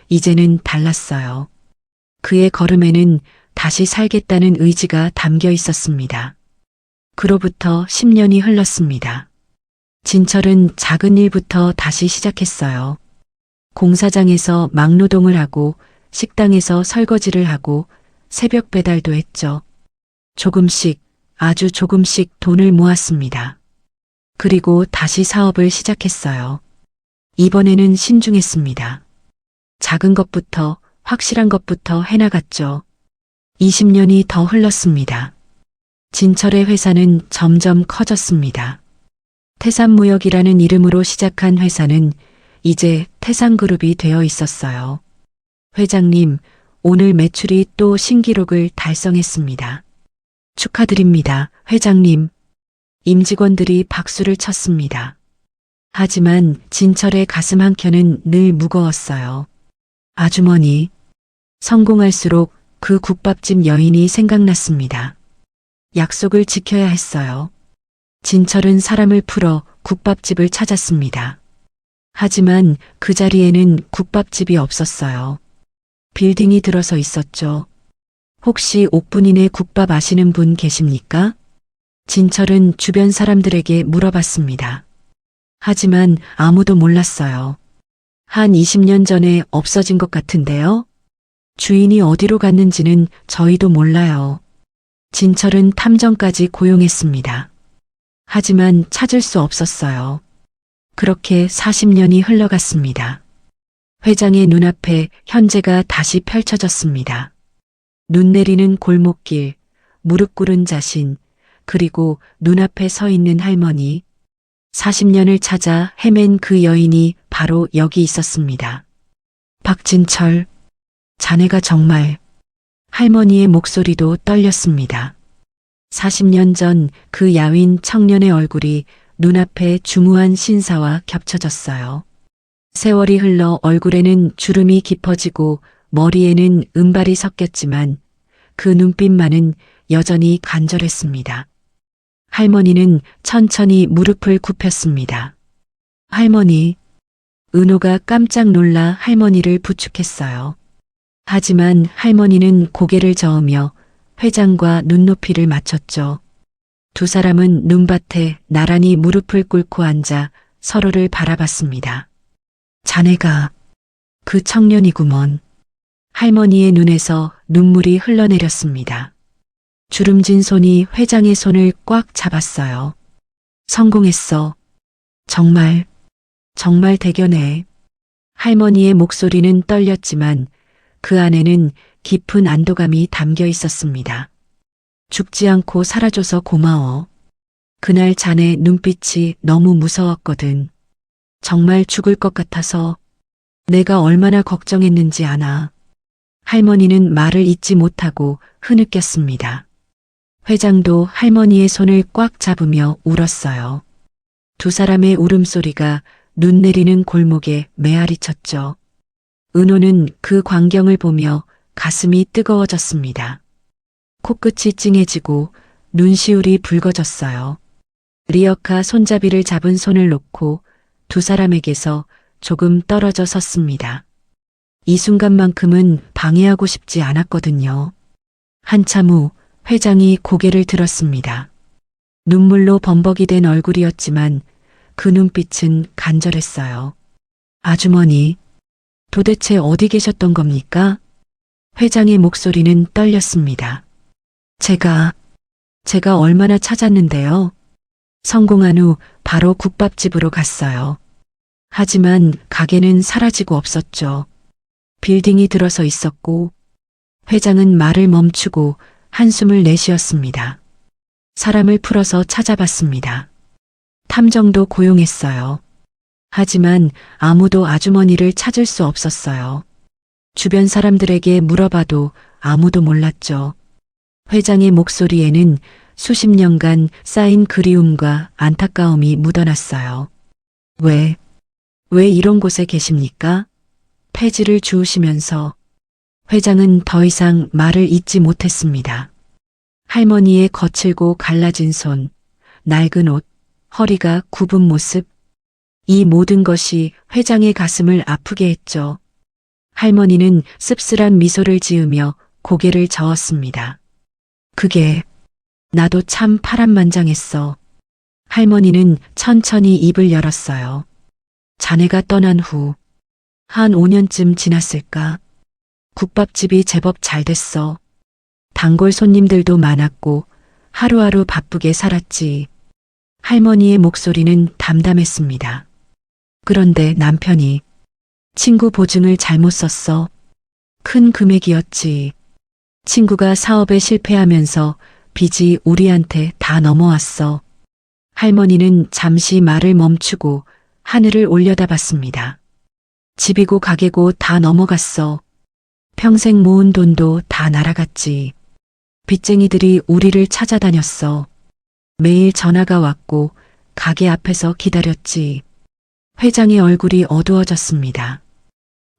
이제는 달랐어요. 그의 걸음에는 다시 살겠다는 의지가 담겨 있었습니다. 그로부터 10년이 흘렀습니다. 진철은 작은 일부터 다시 시작했어요. 공사장에서 막노동을 하고 식당에서 설거지를 하고 새벽 배달도 했죠. 조금씩, 아주 조금씩 돈을 모았습니다. 그리고 다시 사업을 시작했어요. 이번에는 신중했습니다. 작은 것부터, 확실한 것부터 해나갔죠. 20년이 더 흘렀습니다. 진철의 회사는 점점 커졌습니다. 태산무역이라는 이름으로 시작한 회사는 이제 태산그룹이 되어 있었어요. 회장님, 오늘 매출이 또 신기록을 달성했습니다. 축하드립니다, 회장님. 임직원들이 박수를 쳤습니다. 하지만 진철의 가슴 한켠은 늘 무거웠어요. 아주머니, 성공할수록 그 국밥집 여인이 생각났습니다. 약속을 지켜야 했어요. 진철은 사람을 풀어 국밥집을 찾았습니다. 하지만 그 자리에는 국밥집이 없었어요. 빌딩이 들어서 있었죠. 혹시 옥분이네 국밥 아시는 분 계십니까? 진철은 주변 사람들에게 물어봤습니다. 하지만 아무도 몰랐어요. 한 20년 전에 없어진 것 같은데요? 주인이 어디로 갔는지는 저희도 몰라요. 진철은 탐정까지 고용했습니다. 하지만 찾을 수 없었어요. 그렇게 40년이 흘러갔습니다. 회장의 눈앞에 현재가 다시 펼쳐졌습니다. 눈 내리는 골목길, 무릎 꿇은 자신, 그리고 눈앞에 서 있는 할머니. 40년을 찾아 헤맨 그 여인이 바로 여기 있었습니다. 박진철, 자네가 정말... 할머니의 목소리도 떨렸습니다. 40년 전 그 야윈 청년의 얼굴이 눈앞에 중후한 신사와 겹쳐졌어요. 세월이 흘러 얼굴에는 주름이 깊어지고 머리에는 은발이 섞였지만 그 눈빛만은 여전히 간절했습니다. 할머니는 천천히 무릎을 굽혔습니다. 할머니, 은호가 깜짝 놀라 할머니를 부축했어요. 하지만 할머니는 고개를 저으며 회장과 눈높이를 맞췄죠. 두 사람은 눈밭에 나란히 무릎을 꿇고 앉아 서로를 바라봤습니다. 자네가 그 청년이구먼. 할머니의 눈에서 눈물이 흘러내렸습니다. 주름진 손이 회장의 손을 꽉 잡았어요. 성공했어. 정말, 정말 대견해. 할머니의 목소리는 떨렸지만 그 안에는 깊은 안도감이 담겨 있었습니다. 죽지 않고 살아줘서 고마워. 그날 자네 눈빛이 너무 무서웠거든. 정말 죽을 것 같아서 내가 얼마나 걱정했는지 아나. 할머니는 말을 잇지 못하고 흐느꼈습니다. 회장도 할머니의 손을 꽉 잡으며 울었어요. 두 사람의 울음소리가 눈 내리는 골목에 메아리 쳤죠. 은호는 그 광경을 보며 가슴이 뜨거워졌습니다. 코끝이 찡해지고 눈시울이 붉어졌어요. 리어카 손잡이를 잡은 손을 놓고 두 사람에게서 조금 떨어져 섰습니다. 이 순간만큼은 방해하고 싶지 않았거든요. 한참 후 회장이 고개를 들었습니다. 눈물로 범벅이 된 얼굴이었지만 그 눈빛은 간절했어요. 아주머니, 도대체 어디 계셨던 겁니까? 회장의 목소리는 떨렸습니다. 제가 얼마나 찾았는데요. 성공한 후 바로 국밥집으로 갔어요. 하지만 가게는 사라지고 없었죠. 빌딩이 들어서 있었고, 회장은 말을 멈추고 한숨을 내쉬었습니다. 사람을 풀어서 찾아봤습니다. 탐정도 고용했어요. 하지만 아무도 아주머니를 찾을 수 없었어요. 주변 사람들에게 물어봐도 아무도 몰랐죠. 회장의 목소리에는 수십 년간 쌓인 그리움과 안타까움이 묻어났어요. 왜 이런 곳에 계십니까? 폐지를 주우시면서 회장은 더 이상 말을 잇지 못했습니다. 할머니의 거칠고 갈라진 손, 낡은 옷, 허리가 굽은 모습, 이 모든 것이 회장의 가슴을 아프게 했죠. 할머니는 씁쓸한 미소를 지으며 고개를 저었습니다. 그게 나도 참 파란만장했어. 할머니는 천천히 입을 열었어요. 자네가 떠난 후 한 5년쯤 지났을까? 국밥집이 제법 잘 됐어. 단골 손님들도 많았고 하루하루 바쁘게 살았지. 할머니의 목소리는 담담했습니다. 그런데 남편이 친구 보증을 잘못 썼어. 큰 금액이었지. 친구가 사업에 실패하면서 빚이 우리한테 다 넘어왔어. 할머니는 잠시 말을 멈추고 하늘을 올려다봤습니다. 집이고 가게고 다 넘어갔어. 평생 모은 돈도 다 날아갔지. 빚쟁이들이 우리를 찾아다녔어. 매일 전화가 왔고 가게 앞에서 기다렸지. 회장의 얼굴이 어두워졌습니다.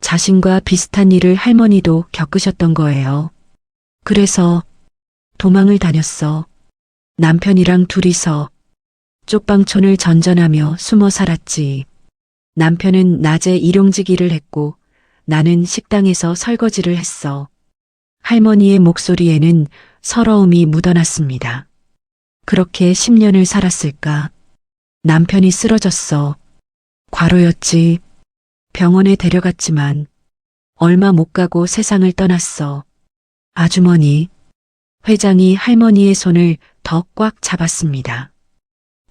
자신과 비슷한 일을 할머니도 겪으셨던 거예요. 그래서 도망을 다녔어. 남편이랑 둘이서 쪽방촌을 전전하며 숨어 살았지. 남편은 낮에 일용직 일을 했고 나는 식당에서 설거지를 했어. 할머니의 목소리에는 서러움이 묻어났습니다. 그렇게 10년을 살았을까? 남편이 쓰러졌어. 과로였지. 병원에 데려갔지만 얼마 못 가고 세상을 떠났어. 아주머니, 회장이 할머니의 손을 더 꽉 잡았습니다.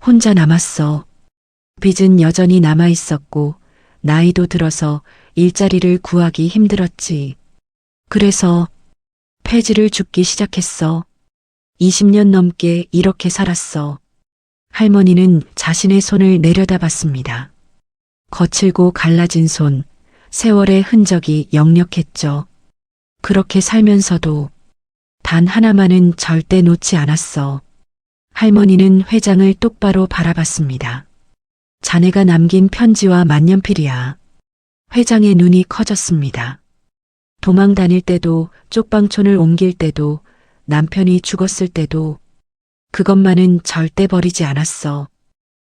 혼자 남았어. 빚은 여전히 남아 있었고 나이도 들어서 일자리를 구하기 힘들었지. 그래서 폐지를 줍기 시작했어. 20년 넘게 이렇게 살았어. 할머니는 자신의 손을 내려다봤습니다. 거칠고 갈라진 손, 세월의 흔적이 역력했죠. 그렇게 살면서도 단 하나만은 절대 놓지 않았어. 할머니는 회장을 똑바로 바라봤습니다. 자네가 남긴 편지와 만년필이야. 회장의 눈이 커졌습니다. 도망 다닐 때도, 쪽방촌을 옮길 때도, 남편이 죽었을 때도 그것만은 절대 버리지 않았어.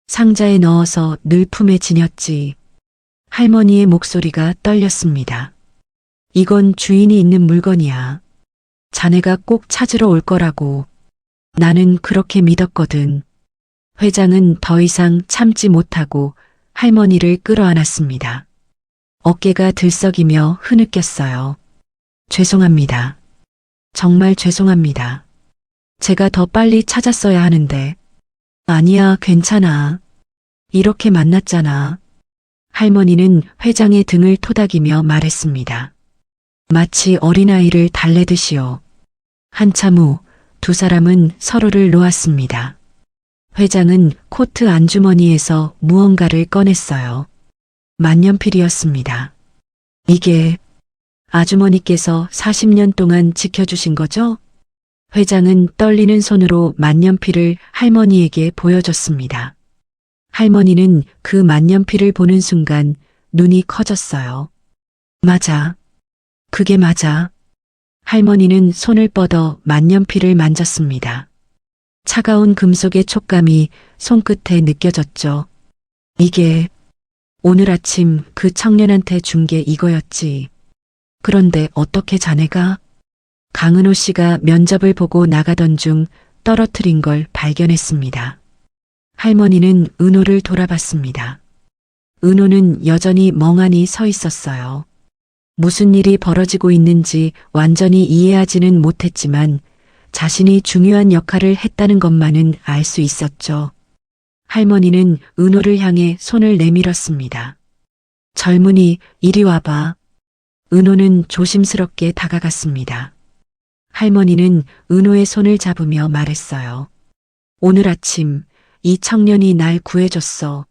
상자에 넣어서 늘 품에 지녔지. 할머니의 목소리가 떨렸습니다. 이건 주인이 있는 물건이야. 자네가 꼭 찾으러 올 거라고. 나는 그렇게 믿었거든. 회장은 더 이상 참지 못하고 할머니를 끌어안았습니다. 어깨가 들썩이며 흐느꼈어요. 죄송합니다. 정말 죄송합니다. 제가 더 빨리 찾았어야 하는데. 아니야, 괜찮아. 이렇게 만났잖아. 할머니는 회장의 등을 토닥이며 말했습니다. 마치 어린아이를 달래듯이요. 한참 후 두 사람은 서로를 놓았습니다. 회장은 코트 안주머니에서 무언가를 꺼냈어요. 만년필이었습니다. 이게 아주머니께서 40년 동안 지켜주신 거죠? 회장은 떨리는 손으로 만년필을 할머니에게 보여줬습니다. 할머니는 그 만년필을 보는 순간 눈이 커졌어요. 맞아. 그게 맞아. 할머니는 손을 뻗어 만년필을 만졌습니다. 차가운 금속의 촉감이 손끝에 느껴졌죠. 이게 오늘 아침 그 청년한테 준 게 이거였지. 그런데 어떻게 자네가? 강은호 씨가 면접을 보고 나가던 중 떨어뜨린 걸 발견했습니다. 할머니는 은호를 돌아봤습니다. 은호는 여전히 멍하니 서 있었어요. 무슨 일이 벌어지고 있는지 완전히 이해하지는 못했지만 자신이 중요한 역할을 했다는 것만은 알 수 있었죠. 할머니는 은호를 향해 손을 내밀었습니다. 젊은이, 이리 와봐. 은호는 조심스럽게 다가갔습니다. 할머니는 은호의 손을 잡으며 말했어요. 오늘 아침 이 청년이 날 구해줬어.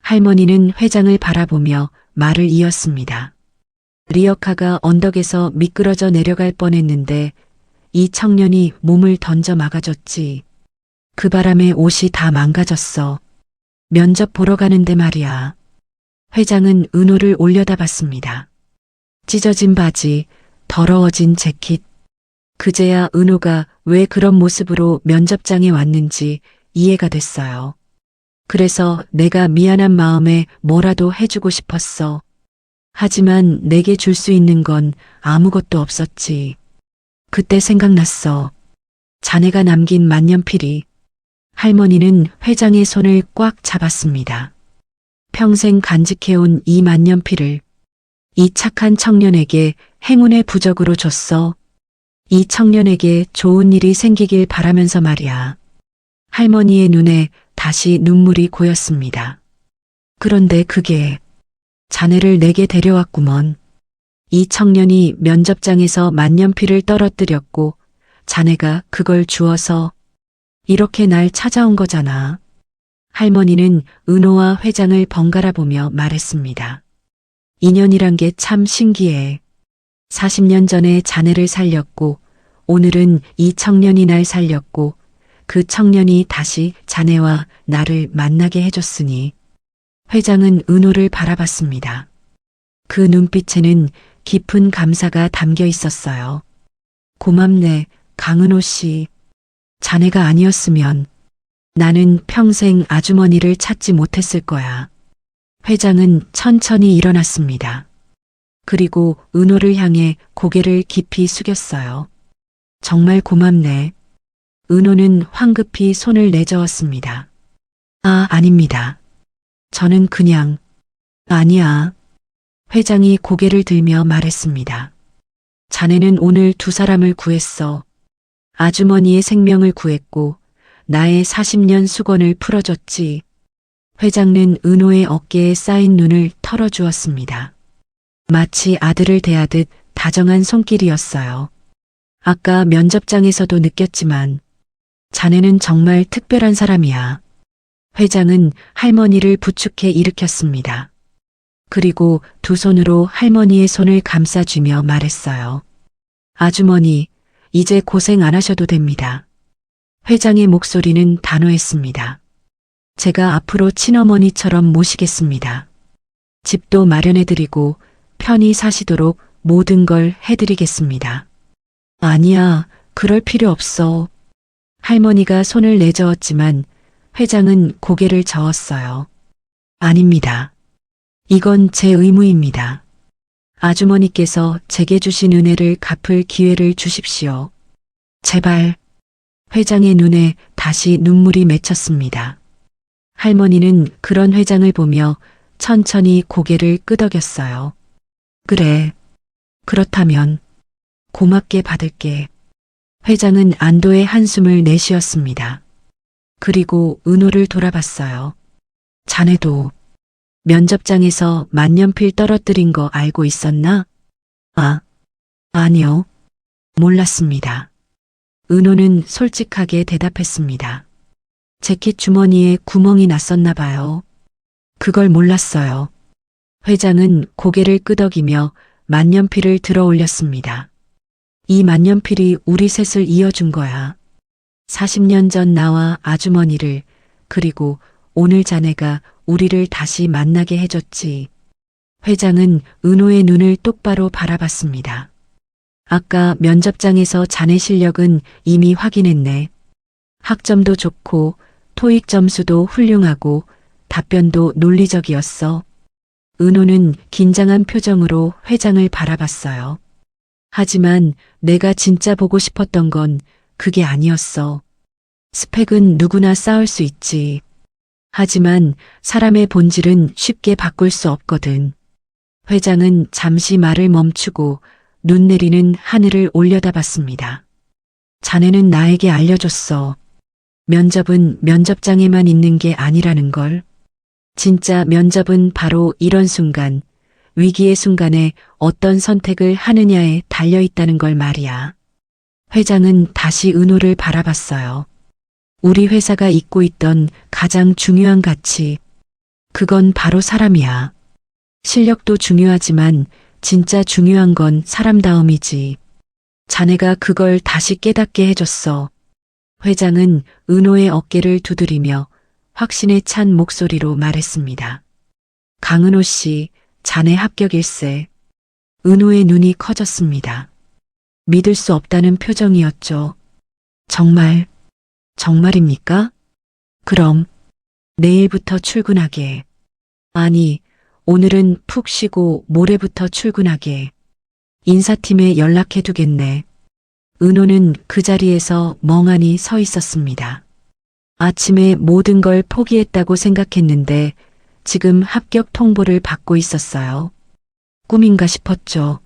할머니는 회장을 바라보며 말을 이었습니다. 리어카가 언덕에서 미끄러져 내려갈 뻔했는데 이 청년이 몸을 던져 막아줬지. 그 바람에 옷이 다 망가졌어. 면접 보러 가는데 말이야. 회장은 은호를 올려다봤습니다. 찢어진 바지, 더러워진 재킷. 그제야 은호가 왜 그런 모습으로 면접장에 왔는지 이해가 됐어요. 그래서 내가 미안한 마음에 뭐라도 해주고 싶었어. 하지만 내게 줄 수 있는 건 아무것도 없었지. 그때 생각났어. 자네가 남긴 만년필이. 할머니는 회장의 손을 꽉 잡았습니다. 평생 간직해온 이 만년필을 이 착한 청년에게 행운의 부적으로 줬어. 이 청년에게 좋은 일이 생기길 바라면서 말이야. 할머니의 눈에 다시 눈물이 고였습니다. 그런데 그게 자네를 내게 데려왔구먼. 이 청년이 면접장에서 만년필을 떨어뜨렸고 자네가 그걸 주어서 이렇게 날 찾아온 거잖아. 할머니는 은호와 회장을 번갈아 보며 말했습니다. 인연이란 게 참 신기해. 40년 전에 자네를 살렸고 오늘은 이 청년이 날 살렸고 그 청년이 다시 자네와 나를 만나게 해줬으니. 회장은 은호를 바라봤습니다. 그 눈빛에는 깊은 감사가 담겨 있었어요. 고맙네, 강은호 씨. 자네가 아니었으면 나는 평생 아주머니를 찾지 못했을 거야. 회장은 천천히 일어났습니다. 그리고 은호를 향해 고개를 깊이 숙였어요. 정말 고맙네. 은호는 황급히 손을 내저었습니다. 아, 아닙니다. 저는 그냥, 아니야. 회장이 고개를 들며 말했습니다. 자네는 오늘 두 사람을 구했어. 아주머니의 생명을 구했고 나의 40년 수건을 풀어줬지. 회장은 은호의 어깨에 쌓인 눈을 털어주었습니다. 마치 아들을 대하듯 다정한 손길이었어요. 아까 면접장에서도 느꼈지만 자네는 정말 특별한 사람이야. 회장은 할머니를 부축해 일으켰습니다. 그리고 두 손으로 할머니의 손을 감싸주며 말했어요. 아주머니, 이제 고생 안 하셔도 됩니다. 회장의 목소리는 단호했습니다. 제가 앞으로 친어머니처럼 모시겠습니다. 집도 마련해드리고 편히 사시도록 모든 걸 해드리겠습니다. 아니야, 그럴 필요 없어. 할머니가 손을 내저었지만 회장은 고개를 저었어요. 아닙니다. 이건 제 의무입니다. 아주머니께서 제게 주신 은혜를 갚을 기회를 주십시오. 제발. 회장의 눈에 다시 눈물이 맺혔습니다. 할머니는 그런 회장을 보며 천천히 고개를 끄덕였어요. 그래. 그렇다면 고맙게 받을게. 회장은 안도의 한숨을 내쉬었습니다. 그리고 은호를 돌아봤어요. 자네도 면접장에서 만년필 떨어뜨린 거 알고 있었나? 아, 아니요. 몰랐습니다. 은호는 솔직하게 대답했습니다. 재킷 주머니에 구멍이 났었나 봐요. 그걸 몰랐어요. 회장은 고개를 끄덕이며 만년필을 들어 올렸습니다. 이 만년필이 우리 셋을 이어준 거야. 40년 전 나와 아주머니를, 그리고 오늘 자네가 우리를 다시 만나게 해줬지. 회장은 은호의 눈을 똑바로 바라봤습니다. 아까 면접장에서 자네 실력은 이미 확인했네. 학점도 좋고 토익 점수도 훌륭하고 답변도 논리적이었어. 은호는 긴장한 표정으로 회장을 바라봤어요. 하지만 내가 진짜 보고 싶었던 건 그게 아니었어. 스펙은 누구나 쌓을 수 있지. 하지만 사람의 본질은 쉽게 바꿀 수 없거든. 회장은 잠시 말을 멈추고 눈 내리는 하늘을 올려다봤습니다. 자네는 나에게 알려줬어. 면접은 면접장에만 있는 게 아니라는 걸. 진짜 면접은 바로 이런 순간, 위기의 순간에 어떤 선택을 하느냐에 달려있다는 걸 말이야. 회장은 다시 은호를 바라봤어요. 우리 회사가 잊고 있던 가장 중요한 가치. 그건 바로 사람이야. 실력도 중요하지만 진짜 중요한 건 사람다움이지. 자네가 그걸 다시 깨닫게 해줬어. 회장은 은호의 어깨를 두드리며 확신에 찬 목소리로 말했습니다. 강은호 씨, 자네 합격일세. 은호의 눈이 커졌습니다. 믿을 수 없다는 표정이었죠. 정말, 정말입니까? 그럼 내일부터 출근하게. 아니, 오늘은 푹 쉬고 모레부터 출근하게. 인사팀에 연락해두겠네. 은호는 그 자리에서 멍하니 서 있었습니다. 아침에 모든 걸 포기했다고 생각했는데 지금 합격 통보를 받고 있었어요. 꿈인가 싶었죠.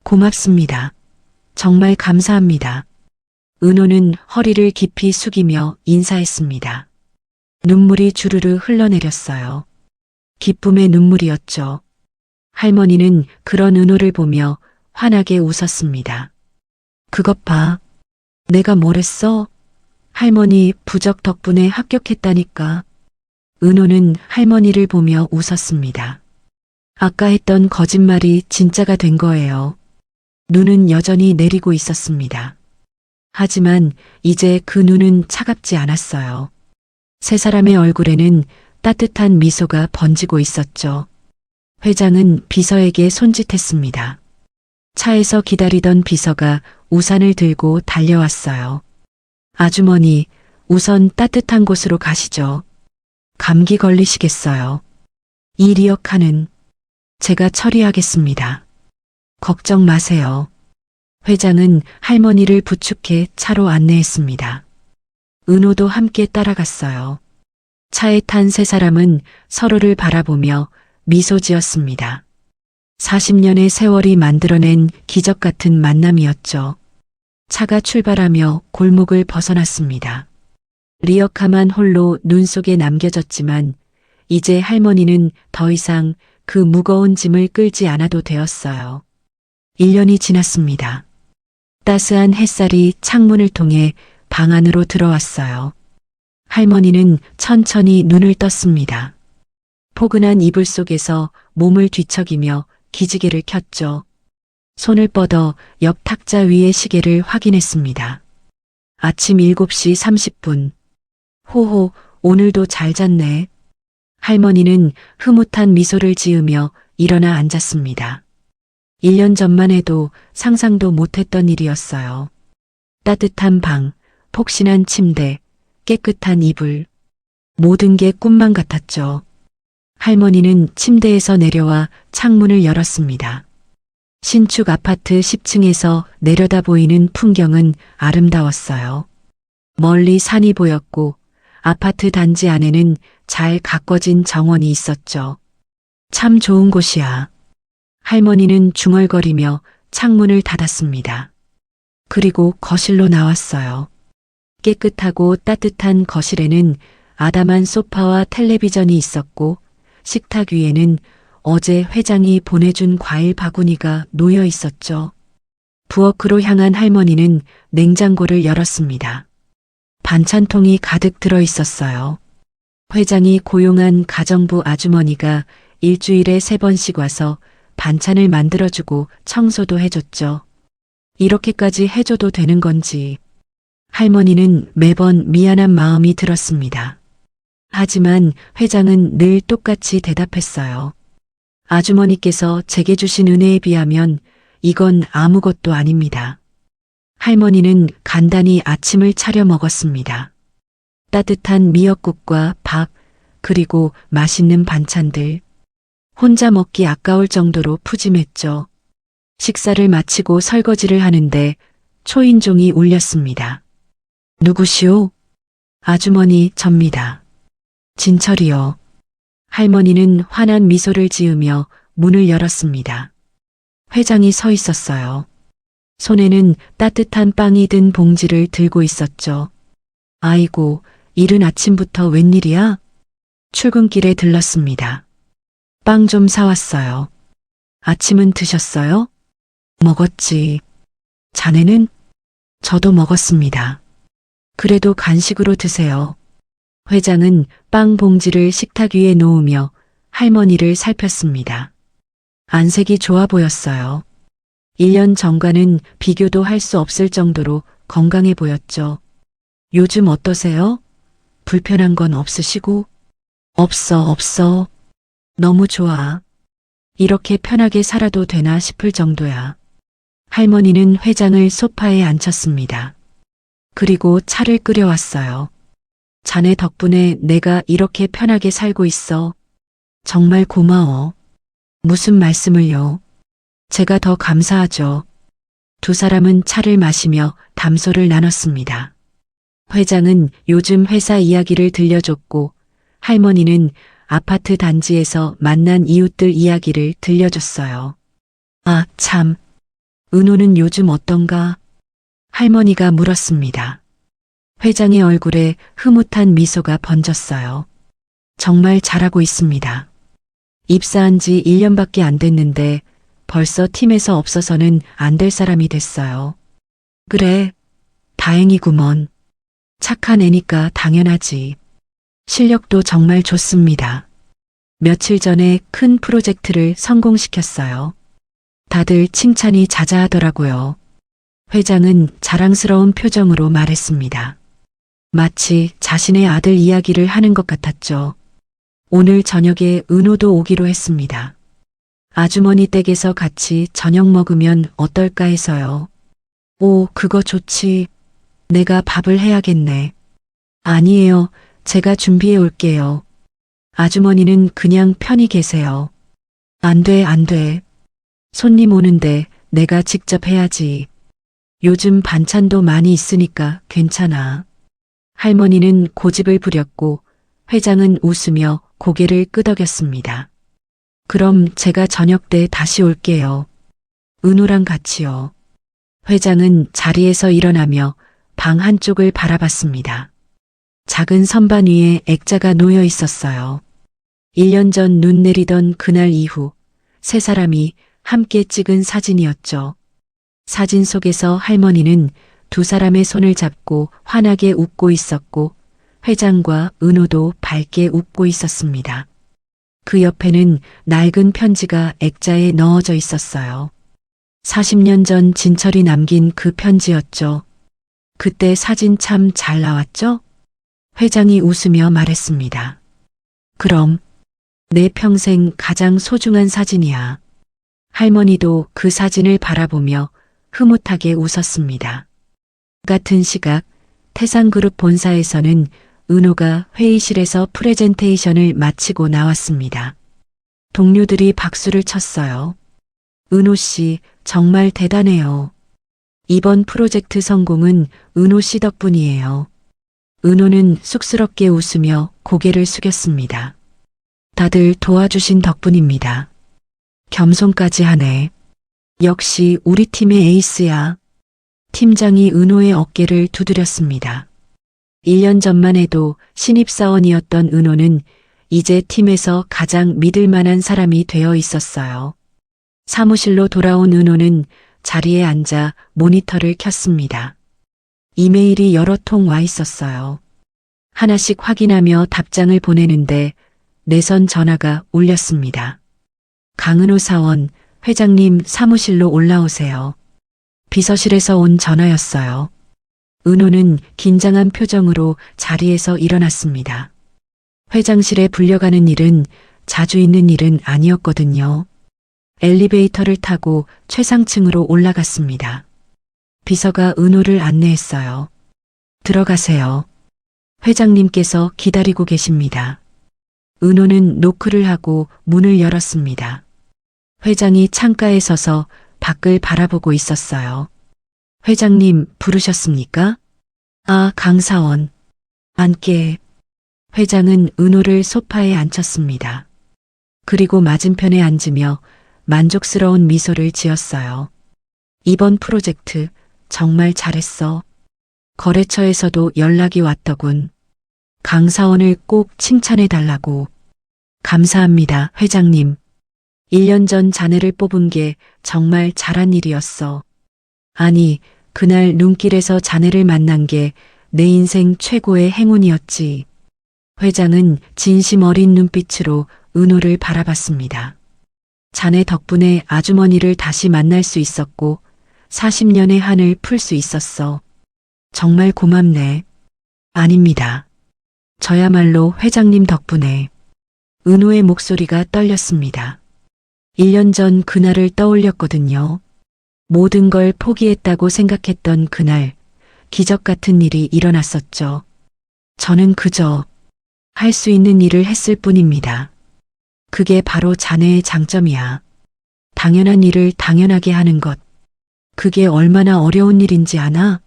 고맙습니다. 정말 감사합니다. 은호는 허리를 깊이 숙이며 인사했습니다. 눈물이 주르르 흘러내렸어요. 기쁨의 눈물이었죠. 할머니는 그런 은호를 보며 환하게 웃었습니다. 그것 봐. 내가 뭘 했어? 할머니 부적 덕분에 합격했다니까. 은호는 할머니를 보며 웃었습니다. 아까 했던 거짓말이 진짜가 된 거예요. 눈은 여전히 내리고 있었습니다. 하지만 이제 그 눈은 차갑지 않았어요. 세 사람의 얼굴에는 따뜻한 미소가 번지고 있었죠. 회장은 비서에게 손짓했습니다. 차에서 기다리던 비서가 우산을 들고 달려왔어요. 아주머니, 우선 따뜻한 곳으로 가시죠. 감기 걸리시겠어요. 이 리어카는 제가 처리하겠습니다. 걱정 마세요. 회장은 할머니를 부축해 차로 안내했습니다. 은호도 함께 따라갔어요. 차에 탄 세 사람은 서로를 바라보며 미소 지었습니다. 40년의 세월이 만들어낸 기적 같은 만남이었죠. 차가 출발하며 골목을 벗어났습니다. 리어카만 홀로 눈 속에 남겨졌지만 이제 할머니는 더 이상 그 무거운 짐을 끌지 않아도 되었어요. 1년이 지났습니다. 따스한 햇살이 창문을 통해 방 안으로 들어왔어요. 할머니는 천천히 눈을 떴습니다. 포근한 이불 속에서 몸을 뒤척이며 기지개를 켰죠. 손을 뻗어 옆 탁자 위의 시계를 확인했습니다. 아침 7시 30분. 호호, 오늘도 잘 잤네. 할머니는 흐뭇한 미소를 지으며 일어나 앉았습니다. 1년 전만 해도 상상도 못했던 일이었어요. 따뜻한 방, 폭신한 침대, 깨끗한 이불. 모든 게 꿈만 같았죠. 할머니는 침대에서 내려와 창문을 열었습니다. 신축 아파트 10층에서 내려다 보이는 풍경은 아름다웠어요. 멀리 산이 보였고 아파트 단지 안에는 잘 가꿔진 정원이 있었죠. 참 좋은 곳이야. 할머니는 중얼거리며 창문을 닫았습니다. 그리고 거실로 나왔어요. 깨끗하고 따뜻한 거실에는 아담한 소파와 텔레비전이 있었고 식탁 위에는 어제 회장이 보내준 과일 바구니가 놓여 있었죠. 부엌으로 향한 할머니는 냉장고를 열었습니다. 반찬통이 가득 들어 있었어요. 회장이 고용한 가정부 아주머니가 일주일에 3번씩 와서 반찬을 만들어주고 청소도 해줬죠. 이렇게까지 해줘도 되는 건지 할머니는 매번 미안한 마음이 들었습니다. 하지만 회장은 늘 똑같이 대답했어요. 아주머니께서 제게 주신 은혜에 비하면 이건 아무것도 아닙니다. 할머니는 간단히 아침을 차려 먹었습니다. 따뜻한 미역국과 밥, 그리고 맛있는 반찬들. 혼자 먹기 아까울 정도로 푸짐했죠. 식사를 마치고 설거지를 하는데 초인종이 울렸습니다. 누구시오? 아주머니, 접니다. 진철이요. 할머니는 환한 미소를 지으며 문을 열었습니다. 회장이 서 있었어요. 손에는 따뜻한 빵이 든 봉지를 들고 있었죠. 아이고, 이른 아침부터 웬일이야? 출근길에 들렀습니다. 빵 좀 사왔어요. 아침은 드셨어요? 먹었지. 자네는? 저도 먹었습니다. 그래도 간식으로 드세요. 회장은 빵 봉지를 식탁 위에 놓으며 할머니를 살폈습니다. 안색이 좋아 보였어요. 1년 전과는 비교도 할 수 없을 정도로 건강해 보였죠. 요즘 어떠세요? 불편한 건 없으시고? 없어. 너무 좋아. 이렇게 편하게 살아도 되나 싶을 정도야. 할머니는 회장을 소파에 앉혔습니다. 그리고 차를 끓여왔어요. 자네 덕분에 내가 이렇게 편하게 살고 있어. 정말 고마워. 무슨 말씀을요? 제가 더 감사하죠. 두 사람은 차를 마시며 담소를 나눴습니다. 회장은 요즘 회사 이야기를 들려줬고 할머니는 아파트 단지에서 만난 이웃들 이야기를 들려줬어요. 아, 참. 은호는 요즘 어떤가? 할머니가 물었습니다. 회장의 얼굴에 흐뭇한 미소가 번졌어요. 정말 잘하고 있습니다. 입사한 지 1년밖에 안 됐는데 벌써 팀에서 없어서는 안 될 사람이 됐어요. 그래, 다행이구먼. 착한 애니까 당연하지. 실력도 정말 좋습니다. 며칠 전에 큰 프로젝트를 성공시켰어요. 다들 칭찬이 자자하더라고요. 회장은 자랑스러운 표정으로 말했습니다. 마치 자신의 아들 이야기를 하는 것 같았죠. 오늘 저녁에 은호도 오기로 했습니다. 아주머니 댁에서 같이 저녁 먹으면 어떨까 해서요. 오, 그거 좋지. 내가 밥을 해야겠네. 아니에요. 제가 준비해 올게요. 아주머니는 그냥 편히 계세요. 안 돼, 안 돼. 손님 오는데 내가 직접 해야지. 요즘 반찬도 많이 있으니까 괜찮아. 할머니는 고집을 부렸고 회장은 웃으며 고개를 끄덕였습니다. 그럼 제가 저녁 때 다시 올게요. 은호랑 같이요. 회장은 자리에서 일어나며 방 한쪽을 바라봤습니다. 작은 선반 위에 액자가 놓여 있었어요. 1년 전 눈 내리던 그날 이후 세 사람이 함께 찍은 사진이었죠. 사진 속에서 할머니는 두 사람의 손을 잡고 환하게 웃고 있었고 회장과 은호도 밝게 웃고 있었습니다. 그 옆에는 낡은 편지가 액자에 넣어져 있었어요. 40년 전 진철이 남긴 그 편지였죠. 그때 사진 참 잘 나왔죠? 회장이 웃으며 말했습니다. 그럼 내 평생 가장 소중한 사진이야. 할머니도 그 사진을 바라보며 흐뭇하게 웃었습니다. 같은 시각 태상그룹 본사에서는 은호가 회의실에서 프레젠테이션을 마치고 나왔습니다. 동료들이 박수를 쳤어요. 은호 씨 정말 대단해요. 이번 프로젝트 성공은 은호 씨 덕분이에요. 은호는 쑥스럽게 웃으며 고개를 숙였습니다. 다들 도와주신 덕분입니다. 겸손까지 하네. 역시 우리 팀의 에이스야. 팀장이 은호의 어깨를 두드렸습니다. 1년 전만 해도 신입사원이었던 은호는 이제 팀에서 가장 믿을 만한 사람이 되어 있었어요. 사무실로 돌아온 은호는 자리에 앉아 모니터를 켰습니다. 이메일이 여러 통 와 있었어요. 하나씩 확인하며 답장을 보내는데 내선 전화가 울렸습니다. 강은호 사원, 회장님 사무실로 올라오세요. 비서실에서 온 전화였어요. 은호는 긴장한 표정으로 자리에서 일어났습니다. 회장실에 불려가는 일은 자주 있는 일은 아니었거든요. 엘리베이터를 타고 최상층으로 올라갔습니다. 비서가 은호를 안내했어요. 들어가세요. 회장님께서 기다리고 계십니다. 은호는 노크를 하고 문을 열었습니다. 회장이 창가에 서서 밖을 바라보고 있었어요. 회장님 부르셨습니까? 아, 강사원. 앉게. 회장은 은호를 소파에 앉혔습니다. 그리고 맞은편에 앉으며 만족스러운 미소를 지었어요. 이번 프로젝트 정말 잘했어. 거래처에서도 연락이 왔더군. 강사원을 꼭 칭찬해 달라고. 감사합니다, 회장님. 1년 전 자네를 뽑은 게 정말 잘한 일이었어. 아니, 그날 눈길에서 자네를 만난 게 내 인생 최고의 행운이었지. 회장은 진심 어린 눈빛으로 은호를 바라봤습니다. 자네 덕분에 아주머니를 다시 만날 수 있었고 40년의 한을 풀 수 있었어. 정말 고맙네. 아닙니다. 저야말로 회장님 덕분에. 은호의 목소리가 떨렸습니다. 1년 전 그날을 떠올렸거든요. 모든 걸 포기했다고 생각했던 그날, 기적 같은 일이 일어났었죠. 저는 그저 할 수 있는 일을 했을 뿐입니다. 그게 바로 자네의 장점이야. 당연한 일을 당연하게 하는 것. 그게 얼마나 어려운 일인지 아나?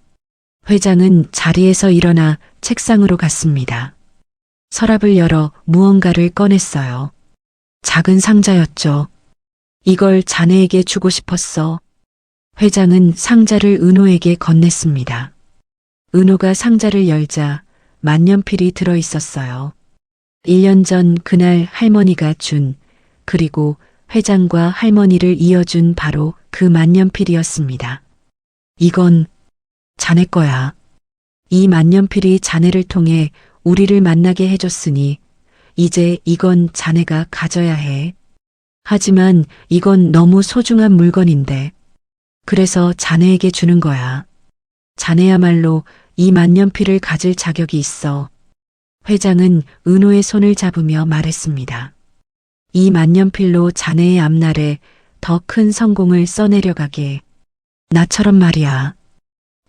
회장은 자리에서 일어나 책상으로 갔습니다. 서랍을 열어 무언가를 꺼냈어요. 작은 상자였죠. 이걸 자네에게 주고 싶었어. 회장은 상자를 은호에게 건넸습니다. 은호가 상자를 열자 만년필이 들어 있었어요. 1년 전 그날 할머니가 준, 그리고 회장과 할머니를 이어준 바로 그 만년필이었습니다. 이건 자네 거야. 이 만년필이 자네를 통해 우리를 만나게 해줬으니 이제 이건 자네가 가져야 해. 하지만 이건 너무 소중한 물건인데. 그래서 자네에게 주는 거야. 자네야말로 이 만년필을 가질 자격이 있어. 회장은 은호의 손을 잡으며 말했습니다. 이 만년필로 자네의 앞날에 더 큰 성공을 써내려가게. 나처럼 말이야.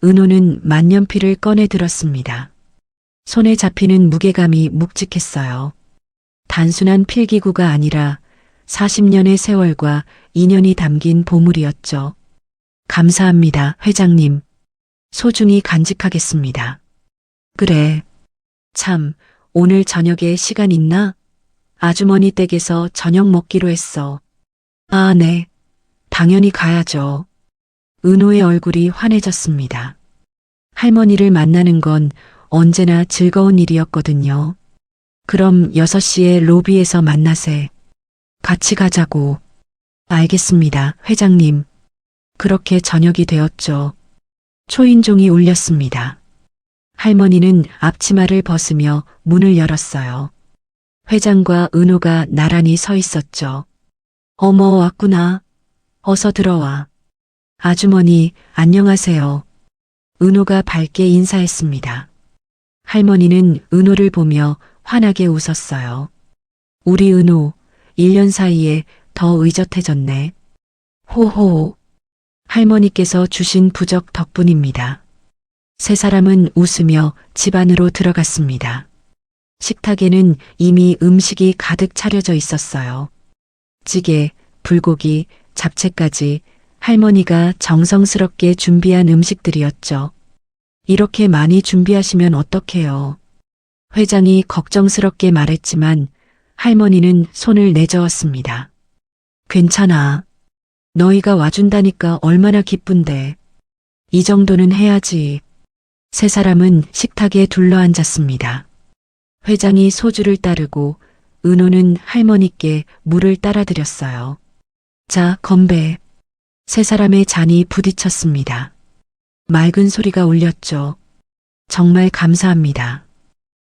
은호는 만년필을 꺼내 들었습니다. 손에 잡히는 무게감이 묵직했어요. 단순한 필기구가 아니라 40년의 세월과 인연이 담긴 보물이었죠. 감사합니다, 회장님. 소중히 간직하겠습니다. 그래. 참, 오늘 저녁에 시간 있나? 아주머니 댁에서 저녁 먹기로 했어. 아, 네. 당연히 가야죠. 은호의 얼굴이 환해졌습니다. 할머니를 만나는 건 언제나 즐거운 일이었거든요. 그럼 6시에 로비에서 만나세. 같이 가자고. 알겠습니다, 회장님. 그렇게 저녁이 되었죠. 초인종이 울렸습니다. 할머니는 앞치마를 벗으며 문을 열었어요. 회장과 은호가 나란히 서 있었죠. 어머, 왔구나. 어서 들어와. 아주머니, 안녕하세요. 은호가 밝게 인사했습니다. 할머니는 은호를 보며 환하게 웃었어요. 우리 은호, 1년 사이에 더 의젓해졌네. 호호. 할머니께서 주신 부적 덕분입니다. 세 사람은 웃으며 집 안으로 들어갔습니다. 식탁에는 이미 음식이 가득 차려져 있었어요. 찌개, 불고기, 잡채까지 할머니가 정성스럽게 준비한 음식들이었죠. 이렇게 많이 준비하시면 어떡해요? 회장이 걱정스럽게 말했지만 할머니는 손을 내저었습니다. 괜찮아. 너희가 와준다니까 얼마나 기쁜데. 이 정도는 해야지. 세 사람은 식탁에 둘러앉았습니다. 회장이 소주를 따르고 은호는 할머니께 물을 따라드렸어요. 자, 건배. 세 사람의 잔이 부딪혔습니다. 맑은 소리가 울렸죠. 정말 감사합니다.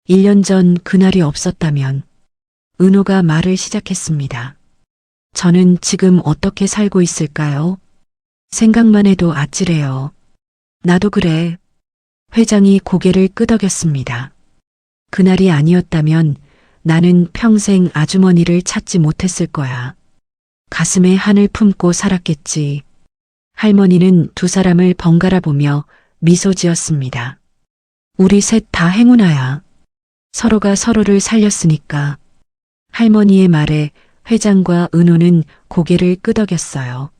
1년 전 그날이 없었다면. 은호가 말을 시작했습니다. 저는 지금 어떻게 살고 있을까요? 생각만 해도 아찔해요. 나도 그래. 회장이 고개를 끄덕였습니다. 그날이 아니었다면 나는 평생 아주머니를 찾지 못했을 거야. 가슴에 한을 품고 살았겠지. 할머니는 두 사람을 번갈아 보며 미소 지었습니다. 우리 셋 다 행운아야. 서로가 서로를 살렸으니까. 할머니의 말에 회장과 은호는 고개를 끄덕였어요.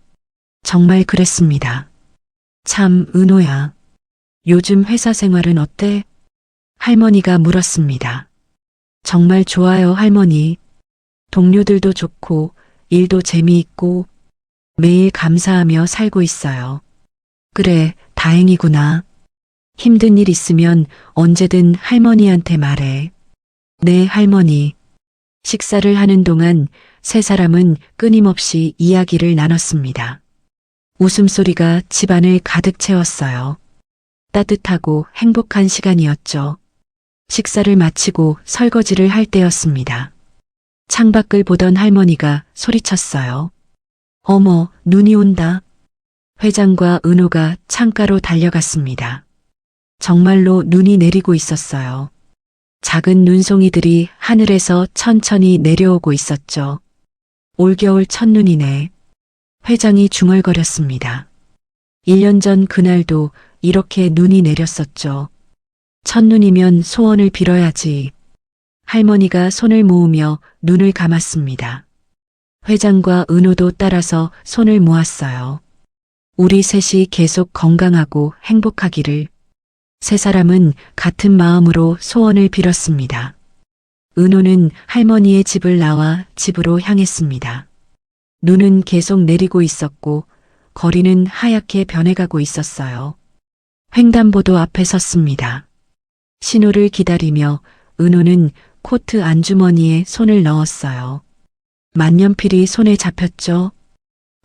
정말 그랬습니다. 참, 은호야. 요즘 회사 생활은 어때? 할머니가 물었습니다. 정말 좋아요, 할머니. 동료들도 좋고, 일도 재미있고, 매일 감사하며 살고 있어요. 그래, 다행이구나. 힘든 일 있으면 언제든 할머니한테 말해. 네, 할머니. 식사를 하는 동안 세 사람은 끊임없이 이야기를 나눴습니다. 웃음소리가 집안을 가득 채웠어요. 따뜻하고 행복한 시간이었죠. 식사를 마치고 설거지를 할 때였습니다. 창밖을 보던 할머니가 소리쳤어요. 어머, 눈이 온다. 회장과 은호가 창가로 달려갔습니다. 정말로 눈이 내리고 있었어요. 작은 눈송이들이 하늘에서 천천히 내려오고 있었죠. 올겨울 첫눈이네. 회장이 중얼거렸습니다. 1년 전 그날도 이렇게 눈이 내렸었죠. 첫눈이면 소원을 빌어야지. 할머니가 손을 모으며 눈을 감았습니다. 회장과 은호도 따라서 손을 모았어요. 우리 셋이 계속 건강하고 행복하기를. 세 사람은 같은 마음으로 소원을 빌었습니다. 은호는 할머니의 집을 나와 집으로 향했습니다. 눈은 계속 내리고 있었고 거리는 하얗게 변해가고 있었어요. 횡단보도 앞에 섰습니다. 신호를 기다리며 은호는 코트 안주머니에 손을 넣었어요. 만년필이 손에 잡혔죠.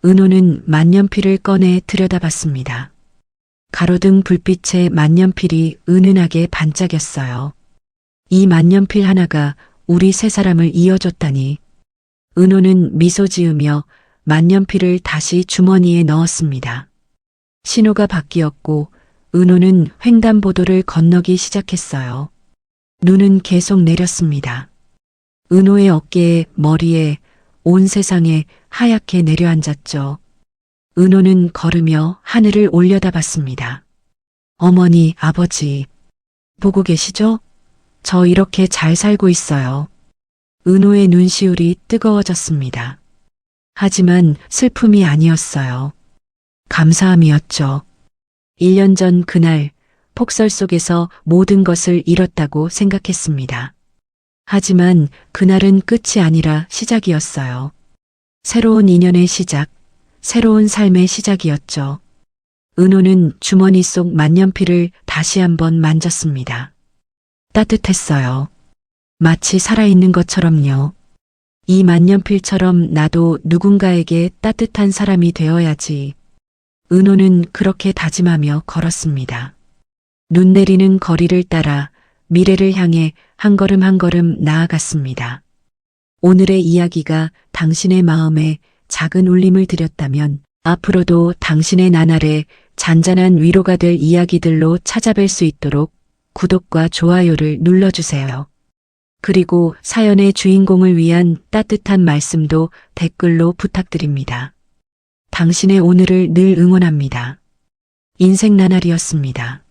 은호는 만년필을 꺼내 들여다봤습니다. 가로등 불빛에 만년필이 은은하게 반짝였어요. 이 만년필 하나가 우리 세 사람을 이어줬다니. 은호는 미소 지으며 만년필을 다시 주머니에 넣었습니다. 신호가 바뀌었고 은호는 횡단보도를 건너기 시작했어요. 눈은 계속 내렸습니다. 은호의 어깨에, 머리에, 온 세상에 하얗게 내려앉았죠. 은호는 걸으며 하늘을 올려다봤습니다. 어머니, 아버지, 보고 계시죠? 저 이렇게 잘 살고 있어요. 은호의 눈시울이 뜨거워졌습니다. 하지만 슬픔이 아니었어요. 감사함이었죠. 1년 전 그날 폭설 속에서 모든 것을 잃었다고 생각했습니다. 하지만 그날은 끝이 아니라 시작이었어요. 새로운 인연의 시작, 새로운 삶의 시작이었죠. 은호는 주머니 속 만년필을 다시 한번 만졌습니다. 따뜻했어요. 마치 살아있는 것처럼요. 이 만년필처럼 나도 누군가에게 따뜻한 사람이 되어야지. 은호는 그렇게 다짐하며 걸었습니다. 눈 내리는 거리를 따라 미래를 향해 한 걸음 한 걸음 나아갔습니다. 오늘의 이야기가 당신의 마음에 작은 울림을 드렸다면 앞으로도 당신의 나날에 잔잔한 위로가 될 이야기들로 찾아뵐 수 있도록 구독과 좋아요를 눌러주세요. 그리고 사연의 주인공을 위한 따뜻한 말씀도 댓글로 부탁드립니다. 당신의 오늘을 늘 응원합니다. 인생 나날이었습니다.